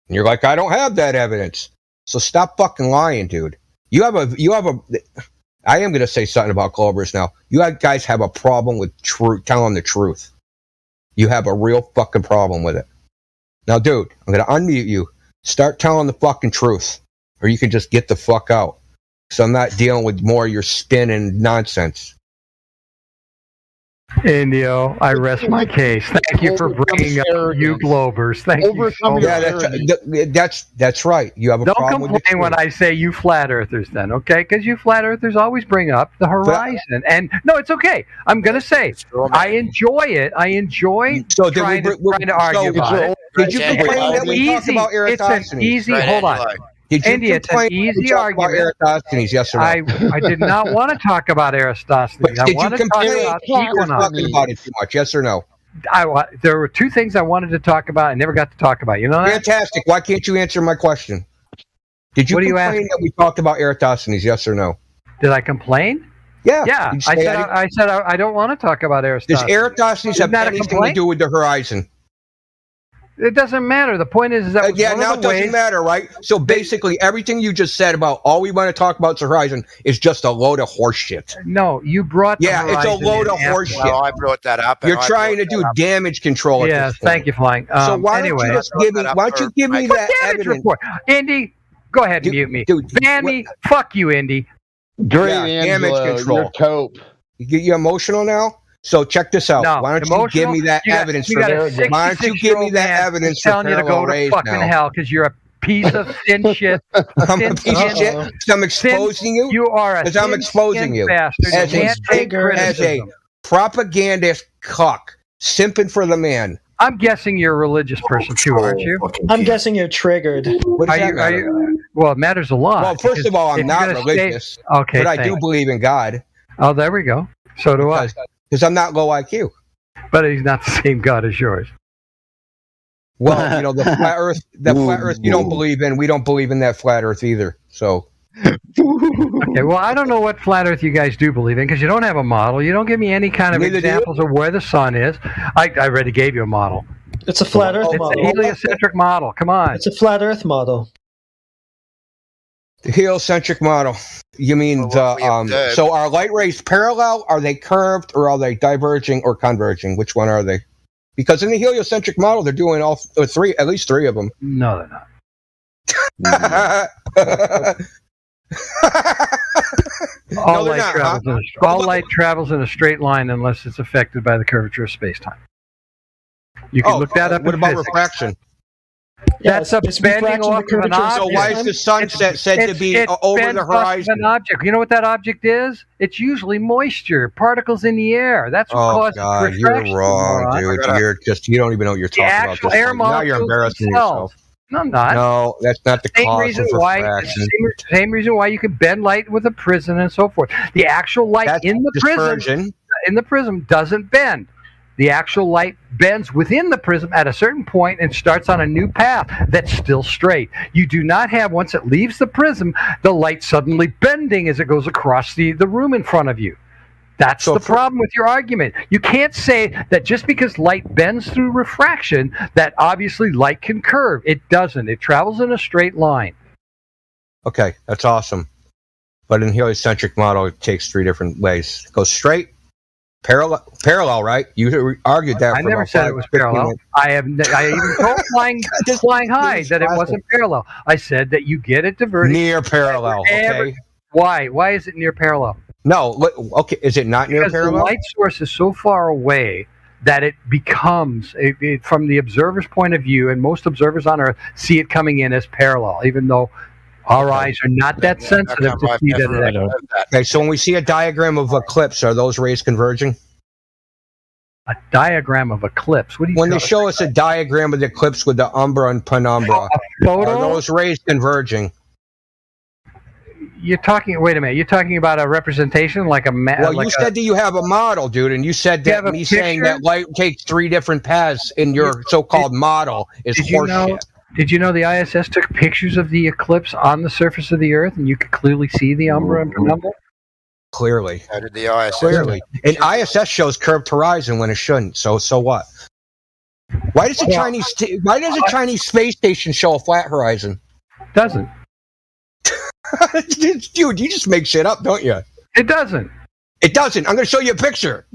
And you're like, I don't have that evidence. So stop fucking lying, dude. I am going to say something about Globers now. You guys have a problem with telling the truth. You have a real fucking problem with it. Now, dude, I'm going to unmute you. Start telling the fucking truth, or you can just get the fuck out. So I'm not dealing with more of your spin and nonsense. Indio, I rest my case. Thank you for bringing up you Globers. Thank you so much. Yeah, that's right. You have a problem with it. Don't complain when I say you flat earthers then, okay? Because you flat earthers always bring up the horizon. And no, it's okay. I'm going to say, I enjoy it. I enjoy trying to argue about it. Did you complain that we talked about Eratosthenes? It's an easy, hold on. Did you complain it's an easy argument. About Eratosthenes, yes or no? I did not want to talk about Eratosthenes. I want to talk about talking about it too much, yes or no? There were two things I wanted to talk about. I never got to talk about. You know that? Fantastic. Why can't you answer my question? Did you complain that we talked about Eratosthenes, yes or no? Did I complain? Yeah. Yeah. I said I don't want to talk about Eratosthenes. Does Eratosthenes have anything to do with the horizon? It doesn't matter. The point is that now it doesn't matter, right? So basically, everything you just said about all we want to talk about Horizon is just a load of horse shit. No, you brought. Yeah, it's a load of horse shit. No, I brought that up. You're trying to do damage control. Yeah, thank you, Flying. So why don't you just give me? Why don't you give me that evidence report? Indy, go ahead and mute me. Dude, ban me. Fuck you, Indy. Damage control. Cope. You emotional now? So check this out. No, why don't you give me that evidence? Why don't you give me that evidence for telling you to go to fucking hell because you're a piece of thin shit. I'm a piece of shit. I'm exposing you. You are a I'm exposing you as a propagandist cuck, simping for the man. I'm guessing you're a religious person too, aren't you? I'm guessing you're triggered. Are you? Well, it matters a lot. Well, first of all, I'm not religious. Okay, but I do believe in God. Oh, there we go. So do I. Because I'm not low IQ. But he's not the same God as yours. Well, you know, the flat Earth you don't believe in. We don't believe in that flat Earth either. So. Okay, well, I don't know what flat Earth you guys do believe in because you don't have a model. You don't give me any kind of examples of where the sun is. I already gave you a model. It's a flat Earth model. It's a heliocentric model. Come on. It's a flat Earth model. The heliocentric model. You mean so are light rays parallel? Are they curved, or are they diverging or converging? Which one are they? Because in the heliocentric model, they're doing all three, at least three of them. No, they're not. All light travels in a straight line unless it's affected by the curvature of space-time. You can look that up. What about refraction? That's a bending off of an object. So why is the sunset said to be over the horizon? An object. You know what that object is? It's usually moisture, particles in the air. That's what causes refraction. You're wrong, dude. You don't even know what you're talking about. Actual air molecules. Now you're embarrassing yourself. No, I'm not. No, that's not the cause of refraction. Same reason why you can bend light with a prism and so forth. The actual light in the prism doesn't bend. The actual light bends within the prism at a certain point and starts on a new path that's still straight. You do not have, once it leaves the prism, the light suddenly bending as it goes across the room in front of you. That's the problem with your argument. You can't say that just because light bends through refraction, that obviously light can curve. It doesn't. It travels in a straight line. Okay, that's awesome. But in the heliocentric model, it takes three different ways. It goes straight, parallel, right? You argued that. I never said it was parallel. I even told flying high that it wasn't parallel. I said that you get it diverted near parallel. Okay. Why? Why is it near parallel? No. Okay. Is it not near parallel? Because the light source is so far away that it becomes, from the observer's point of view, and most observers on Earth see it coming in as parallel, even though our eyes are not that sensitive to see that. Okay, so when we see a diagram of eclipse, are those rays converging? A diagram of eclipse? What do you When they show us a diagram of the eclipse with the umbra and penumbra, are those rays converging? You're talking. Wait a minute. You're talking about a representation, like a Well, you said that you have a model, dude, and you said that me saying that light takes three different paths in your so-called model is horseshit. Did you know the ISS took pictures of the eclipse on the surface of the Earth, and you could clearly see the umbra and penumbra? Clearly. How did the ISS? Clearly. And ISS shows curved horizon when it shouldn't. So what? Why does a Chinese space station show a flat horizon? Doesn't. Dude, you just make shit up, don't you? It doesn't. It doesn't. I'm going to show you a picture.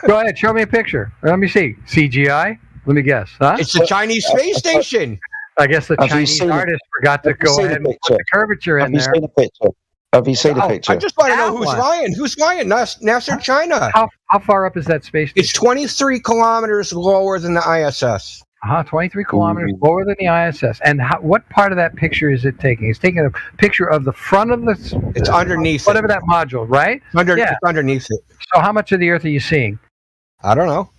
Go ahead, show me a picture. Let me see. CGI? Let me guess. Huh? It's the Chinese space station. I guess the Chinese artist forgot to go ahead and put the curvature in there. Have you seen the picture? Have you seen the picture? I just want to know who's lying. Who's lying? NASA, China. How far up is that space station? It's 23 kilometers lower than the ISS. 23 kilometers lower than the ISS. And what part of that picture is it taking? It's taking a picture of the front of the... It's underneath whatever that module, right? It's underneath it. So how much of the Earth are you seeing? I don't know.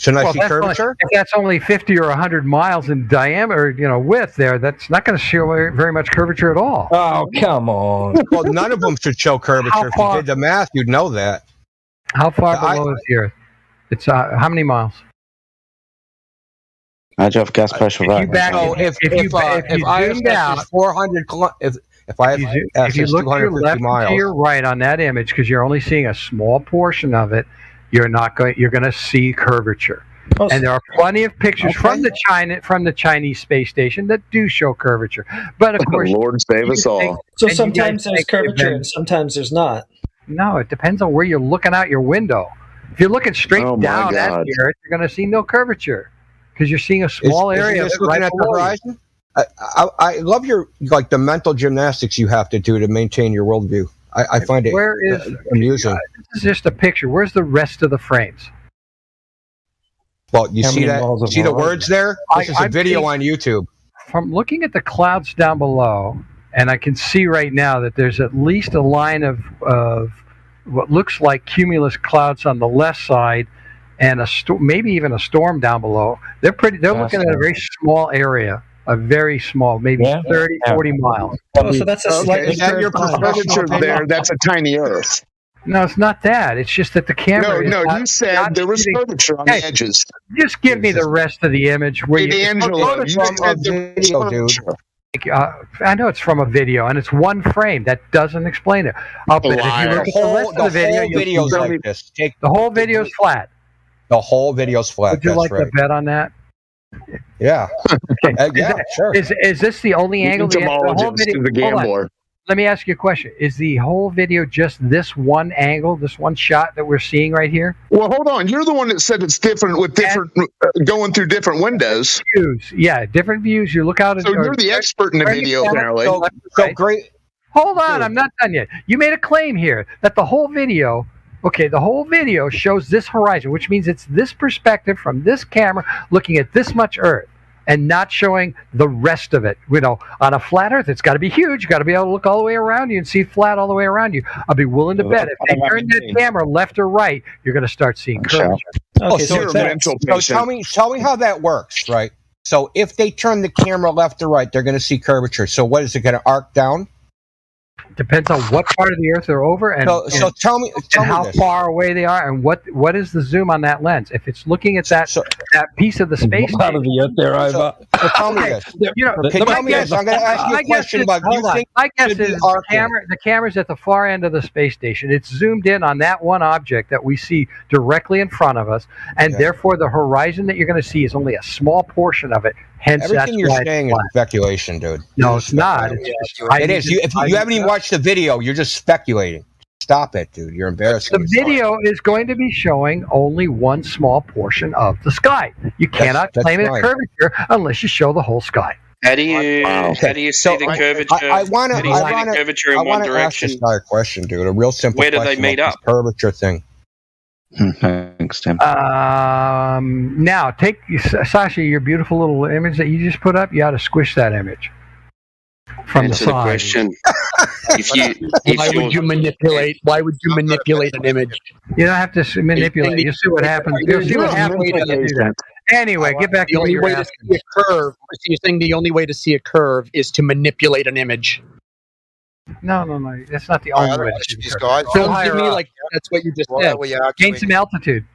Shouldn't I see curvature? If that's only 50 or 100 miles in diameter, width there, that's not going to show very much curvature at all. Oh, come on. Well, none of them should show curvature. If you did the math, you'd know that. How far below is the Earth? It's how many miles? How'd you have gas pressure right? If ISS is 400 if you look to your left and to your right on that image, because you're only seeing a small portion of it, you're going to see curvature. And there are plenty of pictures from the Chinese space station that do show curvature. But of course, Lord save us all. So sometimes there's curvature and sometimes there's not. No, it depends on where you're looking out your window. If you're looking straight down at the Earth, you're going to see no curvature because you're seeing a small area. Is looking at the horizon? I love your the mental gymnastics you have to do to maintain your worldview. I find it amusing. This is just a picture. Where's the rest of the frames? Well, you see the words there? This is a video on YouTube. From looking at the clouds down below, and I can see right now that there's at least a line of what looks like cumulus clouds on the left side, and maybe even a storm down below. They're looking at a very small area. A very small, maybe 30, 40 miles. Oh, so that's a slightly your curvature there. That's a tiny Earth. No, it's not that. It's just that the camera. No, you said there was curvature on the edges. Just give me the rest of the image. Greatangelo, you said there was curvature. I know it's from a video, and it's one frame. That doesn't explain it. If you look at the rest of the video, like this. The whole video's flat. The whole video's flat. Would you like to bet on that? Yeah. Yeah, sure. Is this the only angle? The whole video, the gambler. Let me ask you a question. Is the whole video just this one angle, this one shot that we're seeing right here? Well, hold on. You're the one that said it's different with different going through different windows. Views. Yeah, different views. You look out. So you're the expert in the video, apparently. So great. Hold on. I'm not done yet. You made a claim here that the whole video... Okay, the whole video shows this horizon, which means it's this perspective from this camera looking at this much Earth and not showing the rest of it. On a flat Earth, it's got to be huge. You got to be able to look all the way around you and see flat all the way around you. I'll be willing to bet if they turn that camera left or right, you're going to start seeing curvature. Okay, so tell me how that works, right? So if they turn the camera left or right, they're going to see curvature. So what is it going to arc down? Depends on what part of the Earth they're over, and so tell me how far away they are, and what is the zoom on that lens. If it's looking at that piece of the space, part of the Earth they're over. So tell me this. Tell me this. I'm going to ask you a question about. My guess is the camera's at the far end of the space station. It's zoomed in on that one object that we see directly in front of us, and therefore the horizon that you're going to see is only a small portion of it. Hence, everything you're saying is speculation, dude. No, it's not. It is. If you haven't even watched the video, you're just speculating. Stop it, dude. You're embarrassing. The video is going to be showing only one small portion of the sky. You cannot claim it curvature unless you show the whole sky. How do you see the curvature? I want to curvature in one direction. Ask this guy a question, dude. A real simple question. Where do they meet up? Curvature thing. Thanks, Tim. Now, take Sasha, your beautiful little image that you just put up. You ought to squish that image from the side. Question. Why would you manipulate an image? You don't have to manipulate. You see what happens. You'll see what happens when you do that. Anyway, get back to what you're asking. To see a curve. So you're saying the only way to see a curve is to manipulate an image. No. That's not the only way. Sounds to me like that's what you just said. Gain some altitude.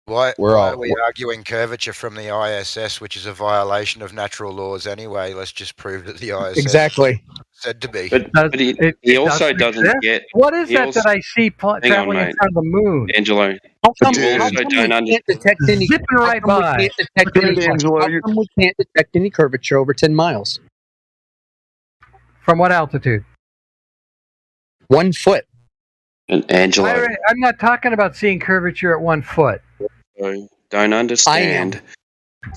Why are we arguing curvature from the ISS, which is a violation of natural laws anyway? Let's just prove that the ISS said to be. But he also doesn't get... What is that I see traveling in front of the moon? Angelo. How come we can't detect any curvature over 10 miles? From what altitude? 1 foot. And Angelo. I'm not talking about seeing curvature at 1 foot. Don't understand.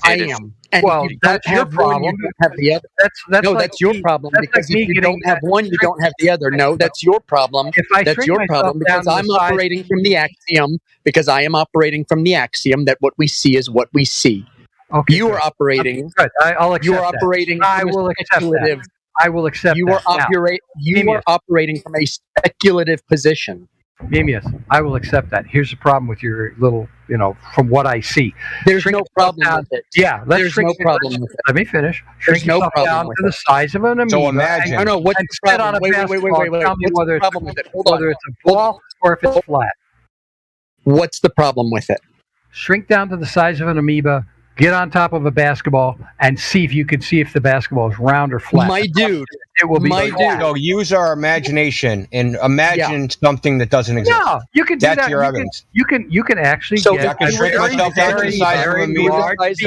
I am. And well, that's your problem. You don't have the other. That's your problem because if you don't have one, you don't have the other. No, that's your problem. That's your problem because I'm operating from the axiom. Because I am operating from the axiom that what we see is what we see. Okay, you are operating. Good. I'll accept. You are operating. I will accept that. I will accept. You are operating from a speculative position. Mimius, I will accept that. Here's the problem with your little, from what I see. There's no problem with it. Yeah, there's no problem with it. Let me finish. There's no problem down with to the size of an amoeba. So imagine. I know what's the problem. Wait. Tell me whether it's a ball or if it's flat. What's the problem with it? Shrink down to the size of an amoeba. Get on top of a basketball and see if you can see if the basketball is round or flat. My dude, it will be. So use our imagination and imagine something that doesn't exist. No, you can do That's that. your evidence. You can actually get I can shrink myself down to the size of an amoeba. If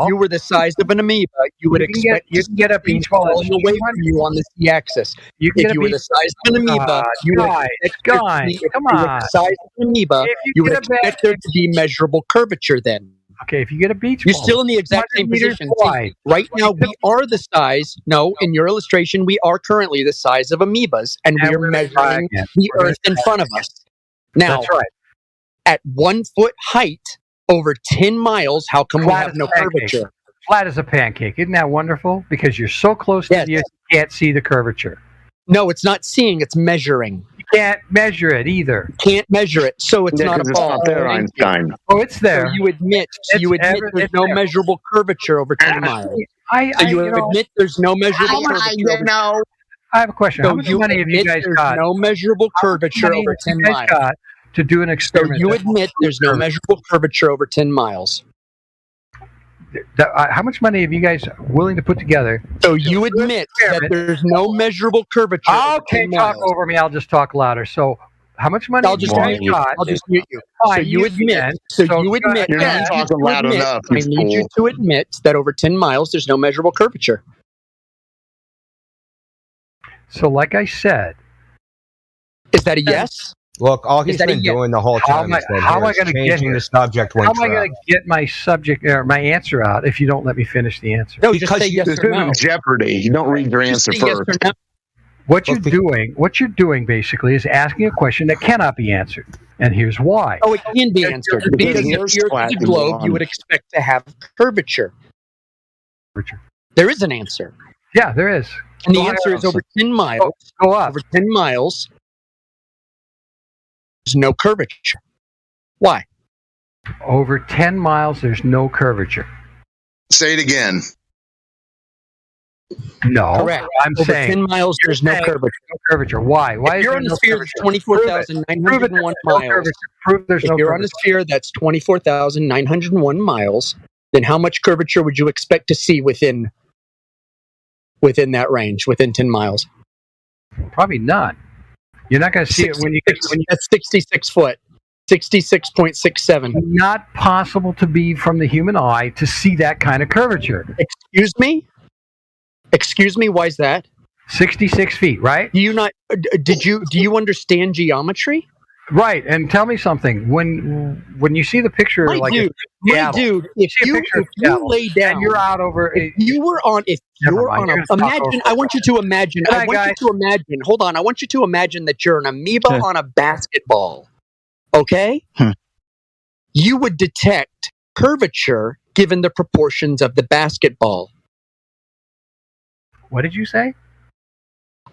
you were the size of an amoeba, you would expect you can get a beach ball falling away from you on the z-axis. If you were the size of an amoeba, you would the size of an amoeba, you would expect there to be measurable curvature then. Okay, if you get a beach You're ball, still in the exact same position. See, right now, we are the size. No, in your illustration, we are currently the size of amoebas, and we are measuring the Earth in front of us. Now, that's right. At 1 foot height, over 10 miles, how come we have no curvature? Flat as a pancake. Isn't that wonderful? Because you're so close to the Earth, you can't see the curvature. No, it's not seeing, it's measuring. You can't measure it either. Can't measure it, so it's not a ball. It's not there, Einstein. Oh, it's there. So you admit there's no measurable curvature over 10 miles. You admit there's no measurable curvature. I have a question. How much money have you guys got? No measurable curvature over 10 miles. To do an experiment. So you admit there's no measurable curvature over 10 miles. How much money have you guys willing to put together? So you admit that there's no measurable curvature. Okay, talk over me. I'll just talk louder. So, how much money? I'll just mute you. So you admit. You're not talking loud enough. I need you to admit that over 10 miles there's no measurable curvature. So, like I said, is that a yes? Look, all he's been doing the whole time is how am I going to get the subject? How am I going to get my subject or my answer out if you don't let me finish the answer? No, just say yes or no. Jeopardy. You don't read your answer first. What you're doing basically is asking a question that cannot be answered, and here's why. Oh, it can be answered because if you're the globe, you would expect to have curvature. There is an answer. Yeah, there is. And the answer is over 10 miles. Go up. Over 10 miles. There's no curvature. Why? Over 10 miles, there's no curvature. Say it again. No. Correct. I'm over saying 10 miles, there's no curvature. No curvature. Why? Why if is you're there on no a sphere curvature? that's 24,901 miles. Prove there's no If you're curvature. on a sphere that's 24,901 miles, then how much curvature would you expect to see within that range, within 10 miles? Probably none. You're not going to see it when you get. That's 66 foot, 66.67. Not possible to be from the human eye to see that kind of curvature. Excuse me. Excuse me. Why is that? 66 feet, right? Do you not? Do you understand geometry? Right. And tell me something. When you see the picture, My dude, if you lay down, and you're out over. If you were on. If you're on a, imagine. I want you to imagine. I want you to imagine. Hold on. I want you to imagine that you're an amoeba on a basketball. Okay. You would detect curvature given the proportions of the basketball. What did you say?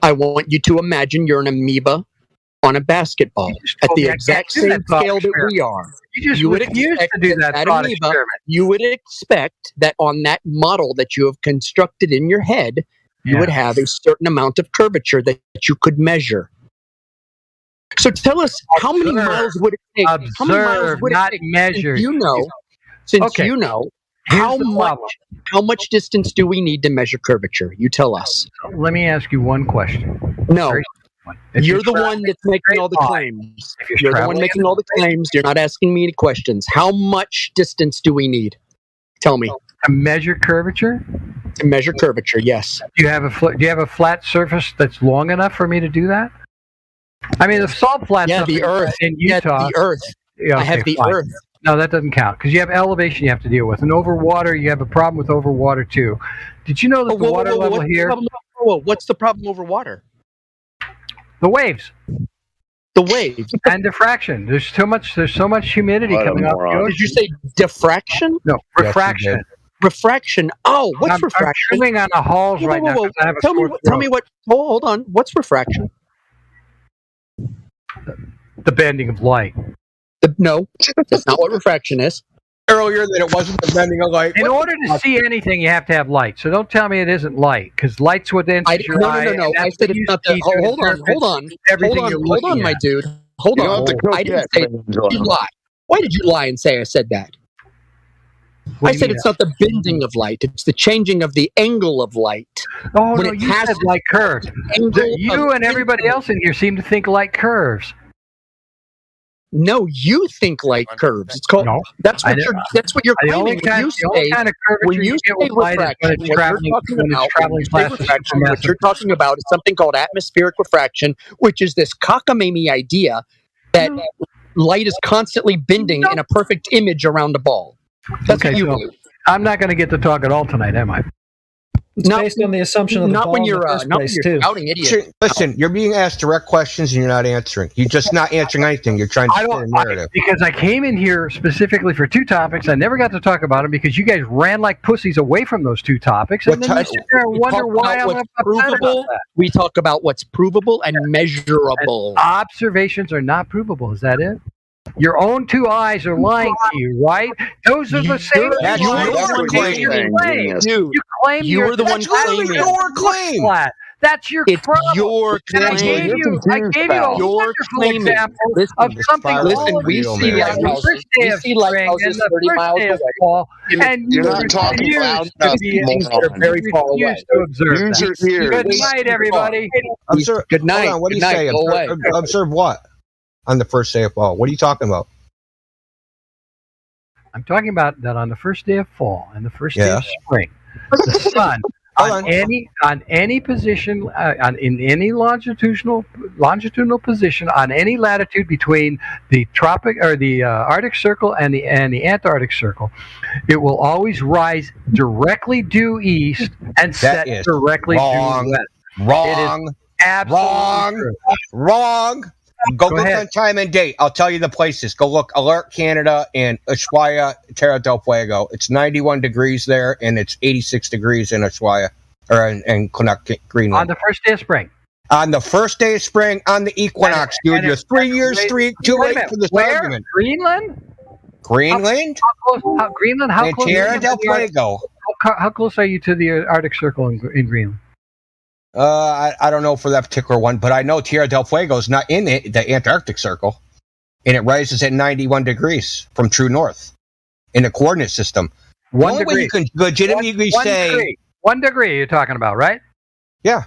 I want you to imagine you're an amoeba on a basketball at the exact same scale that we are. You would expect to do that amoeba, you would expect that on that model that you have constructed in your head, you would have a certain amount of curvature that you could measure. So tell us, how many miles would it take? How many miles would it take? Measure. Since you know, how much distance do we need to measure curvature? You tell us. Let me ask you one question. No. You're the one that's making all the claims. You're the one making all the claims. You're not asking me any questions. How much distance do we need? Tell me. To measure curvature? To measure curvature, yes. Do you have a flat surface that's long enough for me to do that? I mean, the salt flats up the Earth in Utah. Yeah, the Earth. I have the Earth. No, that doesn't count because you have elevation you have to deal with, and over water you have a problem with over water too. Did you know that the water level here? What's the problem over water? The waves. The waves and diffraction. There's so much humidity coming off the ocean. Did you say diffraction? No, refraction. Refraction. Oh, what's refraction? I'm swimming on the halls right now. I have Tell me what. Hold on. What's refraction? The bending of light. No, that's not what refraction is. Earlier that it wasn't the bending of light. In order to see anything, you have to have light. So don't tell me it isn't light, because light's what enters your eye. No. I said it's not the. Hold on, my dude. Hold on. I didn't say you lie. Why did you lie and say I said that? I said it's not the bending of light; it's the changing of the angle of light. Oh no, you said light curves. You and everybody else in here seem to think light curves. No, you think light curves. It's called. That's what you're claiming. When you say refraction, what you're talking about is something called atmospheric refraction, which is this cockamamie idea that light is constantly bending in a perfect image around a ball. That's what you believe. I'm not going to get to talk at all tonight, am I? It's based on the assumption of the ball in the first place, too. Idiot. Listen, you're being asked direct questions and you're not answering. You're just not answering anything. You're trying to fit a narrative. Because I came in here specifically for 2 topics. I never got to talk about them because you guys ran like pussies away from those 2 topics. And then you sit there and wonder why I'm upset about that. We talk about what's provable and measurable. And observations are not provable. Is that it? Your own 2 eyes are lying to you, right? Those are the same. That's your claim. You claim you were the one claiming your claim. That's your problem. Your claim. I gave you a wonderful example of something. Listen, we see lighthouses. We see lighthouses 30 miles away. Fall, and you're not talking loud enough. Things that are very far away. Use your ears. Good night, everybody. Good night. What do you say? Observe what? On the first day of fall. What are you talking about? I'm talking about that on the first day of fall and the first day of spring, the sun on any position in any longitudinal position on any latitude between the tropic or the Arctic Circle and the Antarctic Circle, it will always rise directly due east and set directly due west. Wrong. Absolutely wrong. Go look on time and date. I'll tell you the places. Go look Alert, Canada, and Ushuaia, Tierra del Fuego. It's 91 degrees there, and it's 86 degrees in Ushuaia, or in Greenland. On the first day of spring. On the first day of spring, on the equinox, dude. You're 3 years too late for this argument. Greenland? Greenland? How Greenland? How close? Tierra del Fuego. How close are you to the Arctic Circle in Greenland? I don't know for that particular one, but I know Tierra del Fuego is not in the Antarctic Circle, and it rises at 91 degrees from true north in the coordinate system. One degree. You can legitimately say 1 degree. You're talking about, right? Yeah.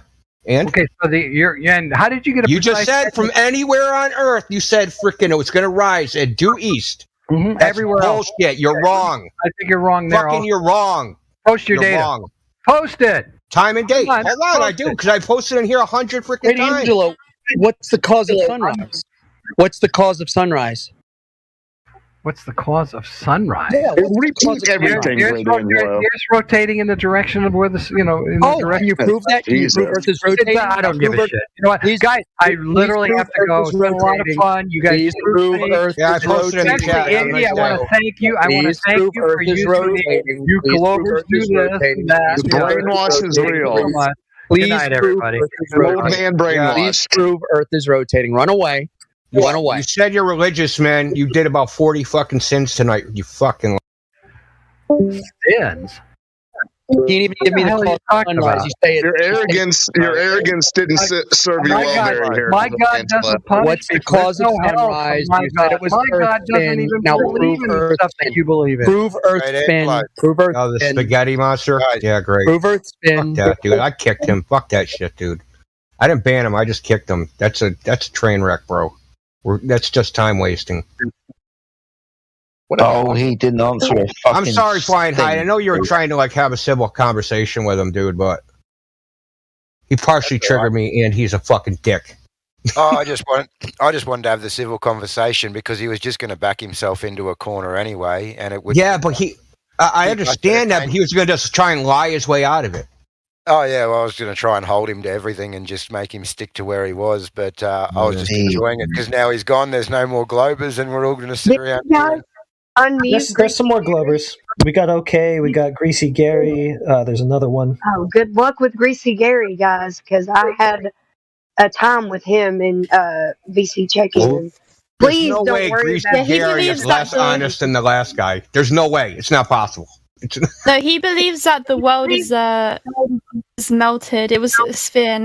And okay, so and how did you get? You just said from anywhere on Earth. You said freaking it was going to rise at due east. Mm-hmm. That's everywhere bullshit. Else. You're wrong. I think you're wrong there. Fucking, you're wrong. Post your data. Wrong. Post it. Time and date. Hold on, I do, because I posted in here 100 freaking times. Greatangelo, what's the cause of sunrise? What's the cause of sunrise? What's the cause of sunrise? Yeah, repeat everything. Here's rotating in the direction of where the can you prove that? Can you prove Earth is rotating? I don't give a shit. You know what, guys? I literally have to go. It's been a lot of fun. You guys prove Earth is rotating. Especially Indy, I want to thank you. I want to thank you for using you Globers do this and that. The brainwash is real. Good night, everybody. Old man brainwash. Please prove Earth is rotating. Run away. Run away. You said you're religious, man. You did about 40 fucking sins tonight. You fucking sins. You can't even give me the call sunrise. You say your arrogance didn't serve you well very here. My God doesn't punish. What's the cause of sunrise? You said it was Earth spin. Now prove Earth spin. You believe it. Prove Earth spin. Prove Earth spin. Oh, the spaghetti monster? Yeah, great. Prove Earth spin. Fuck that, dude. I kicked him. Fuck that shit, dude. I didn't ban him. I just kicked him. That's a train wreck, bro. That's just time wasting. He didn't answer a fucking I'm sorry, Flying High. I know you were trying to have a civil conversation with him, dude, but he partially triggered me, and he's a fucking dick. I just wanted to have the civil conversation because he was just going to back himself into a corner anyway, and it would. Yeah, but I understand that, but he was going to just try and lie his way out of it. Oh, yeah, well, I was going to try and hold him to everything and just make him stick to where he was, but I was just enjoying it because now he's gone. There's no more Globers, and we're all going to sit around. There's some more Globers. We got OK, we got Greasy Gary. There's another one. Oh, good luck with Greasy Gary, guys, because I had a time with him in VC check-in. Please don't worry. Greasy Gary is less honest than the last guy. There's no way. It's not possible. No, he believes that the world is melted. It was a sphere.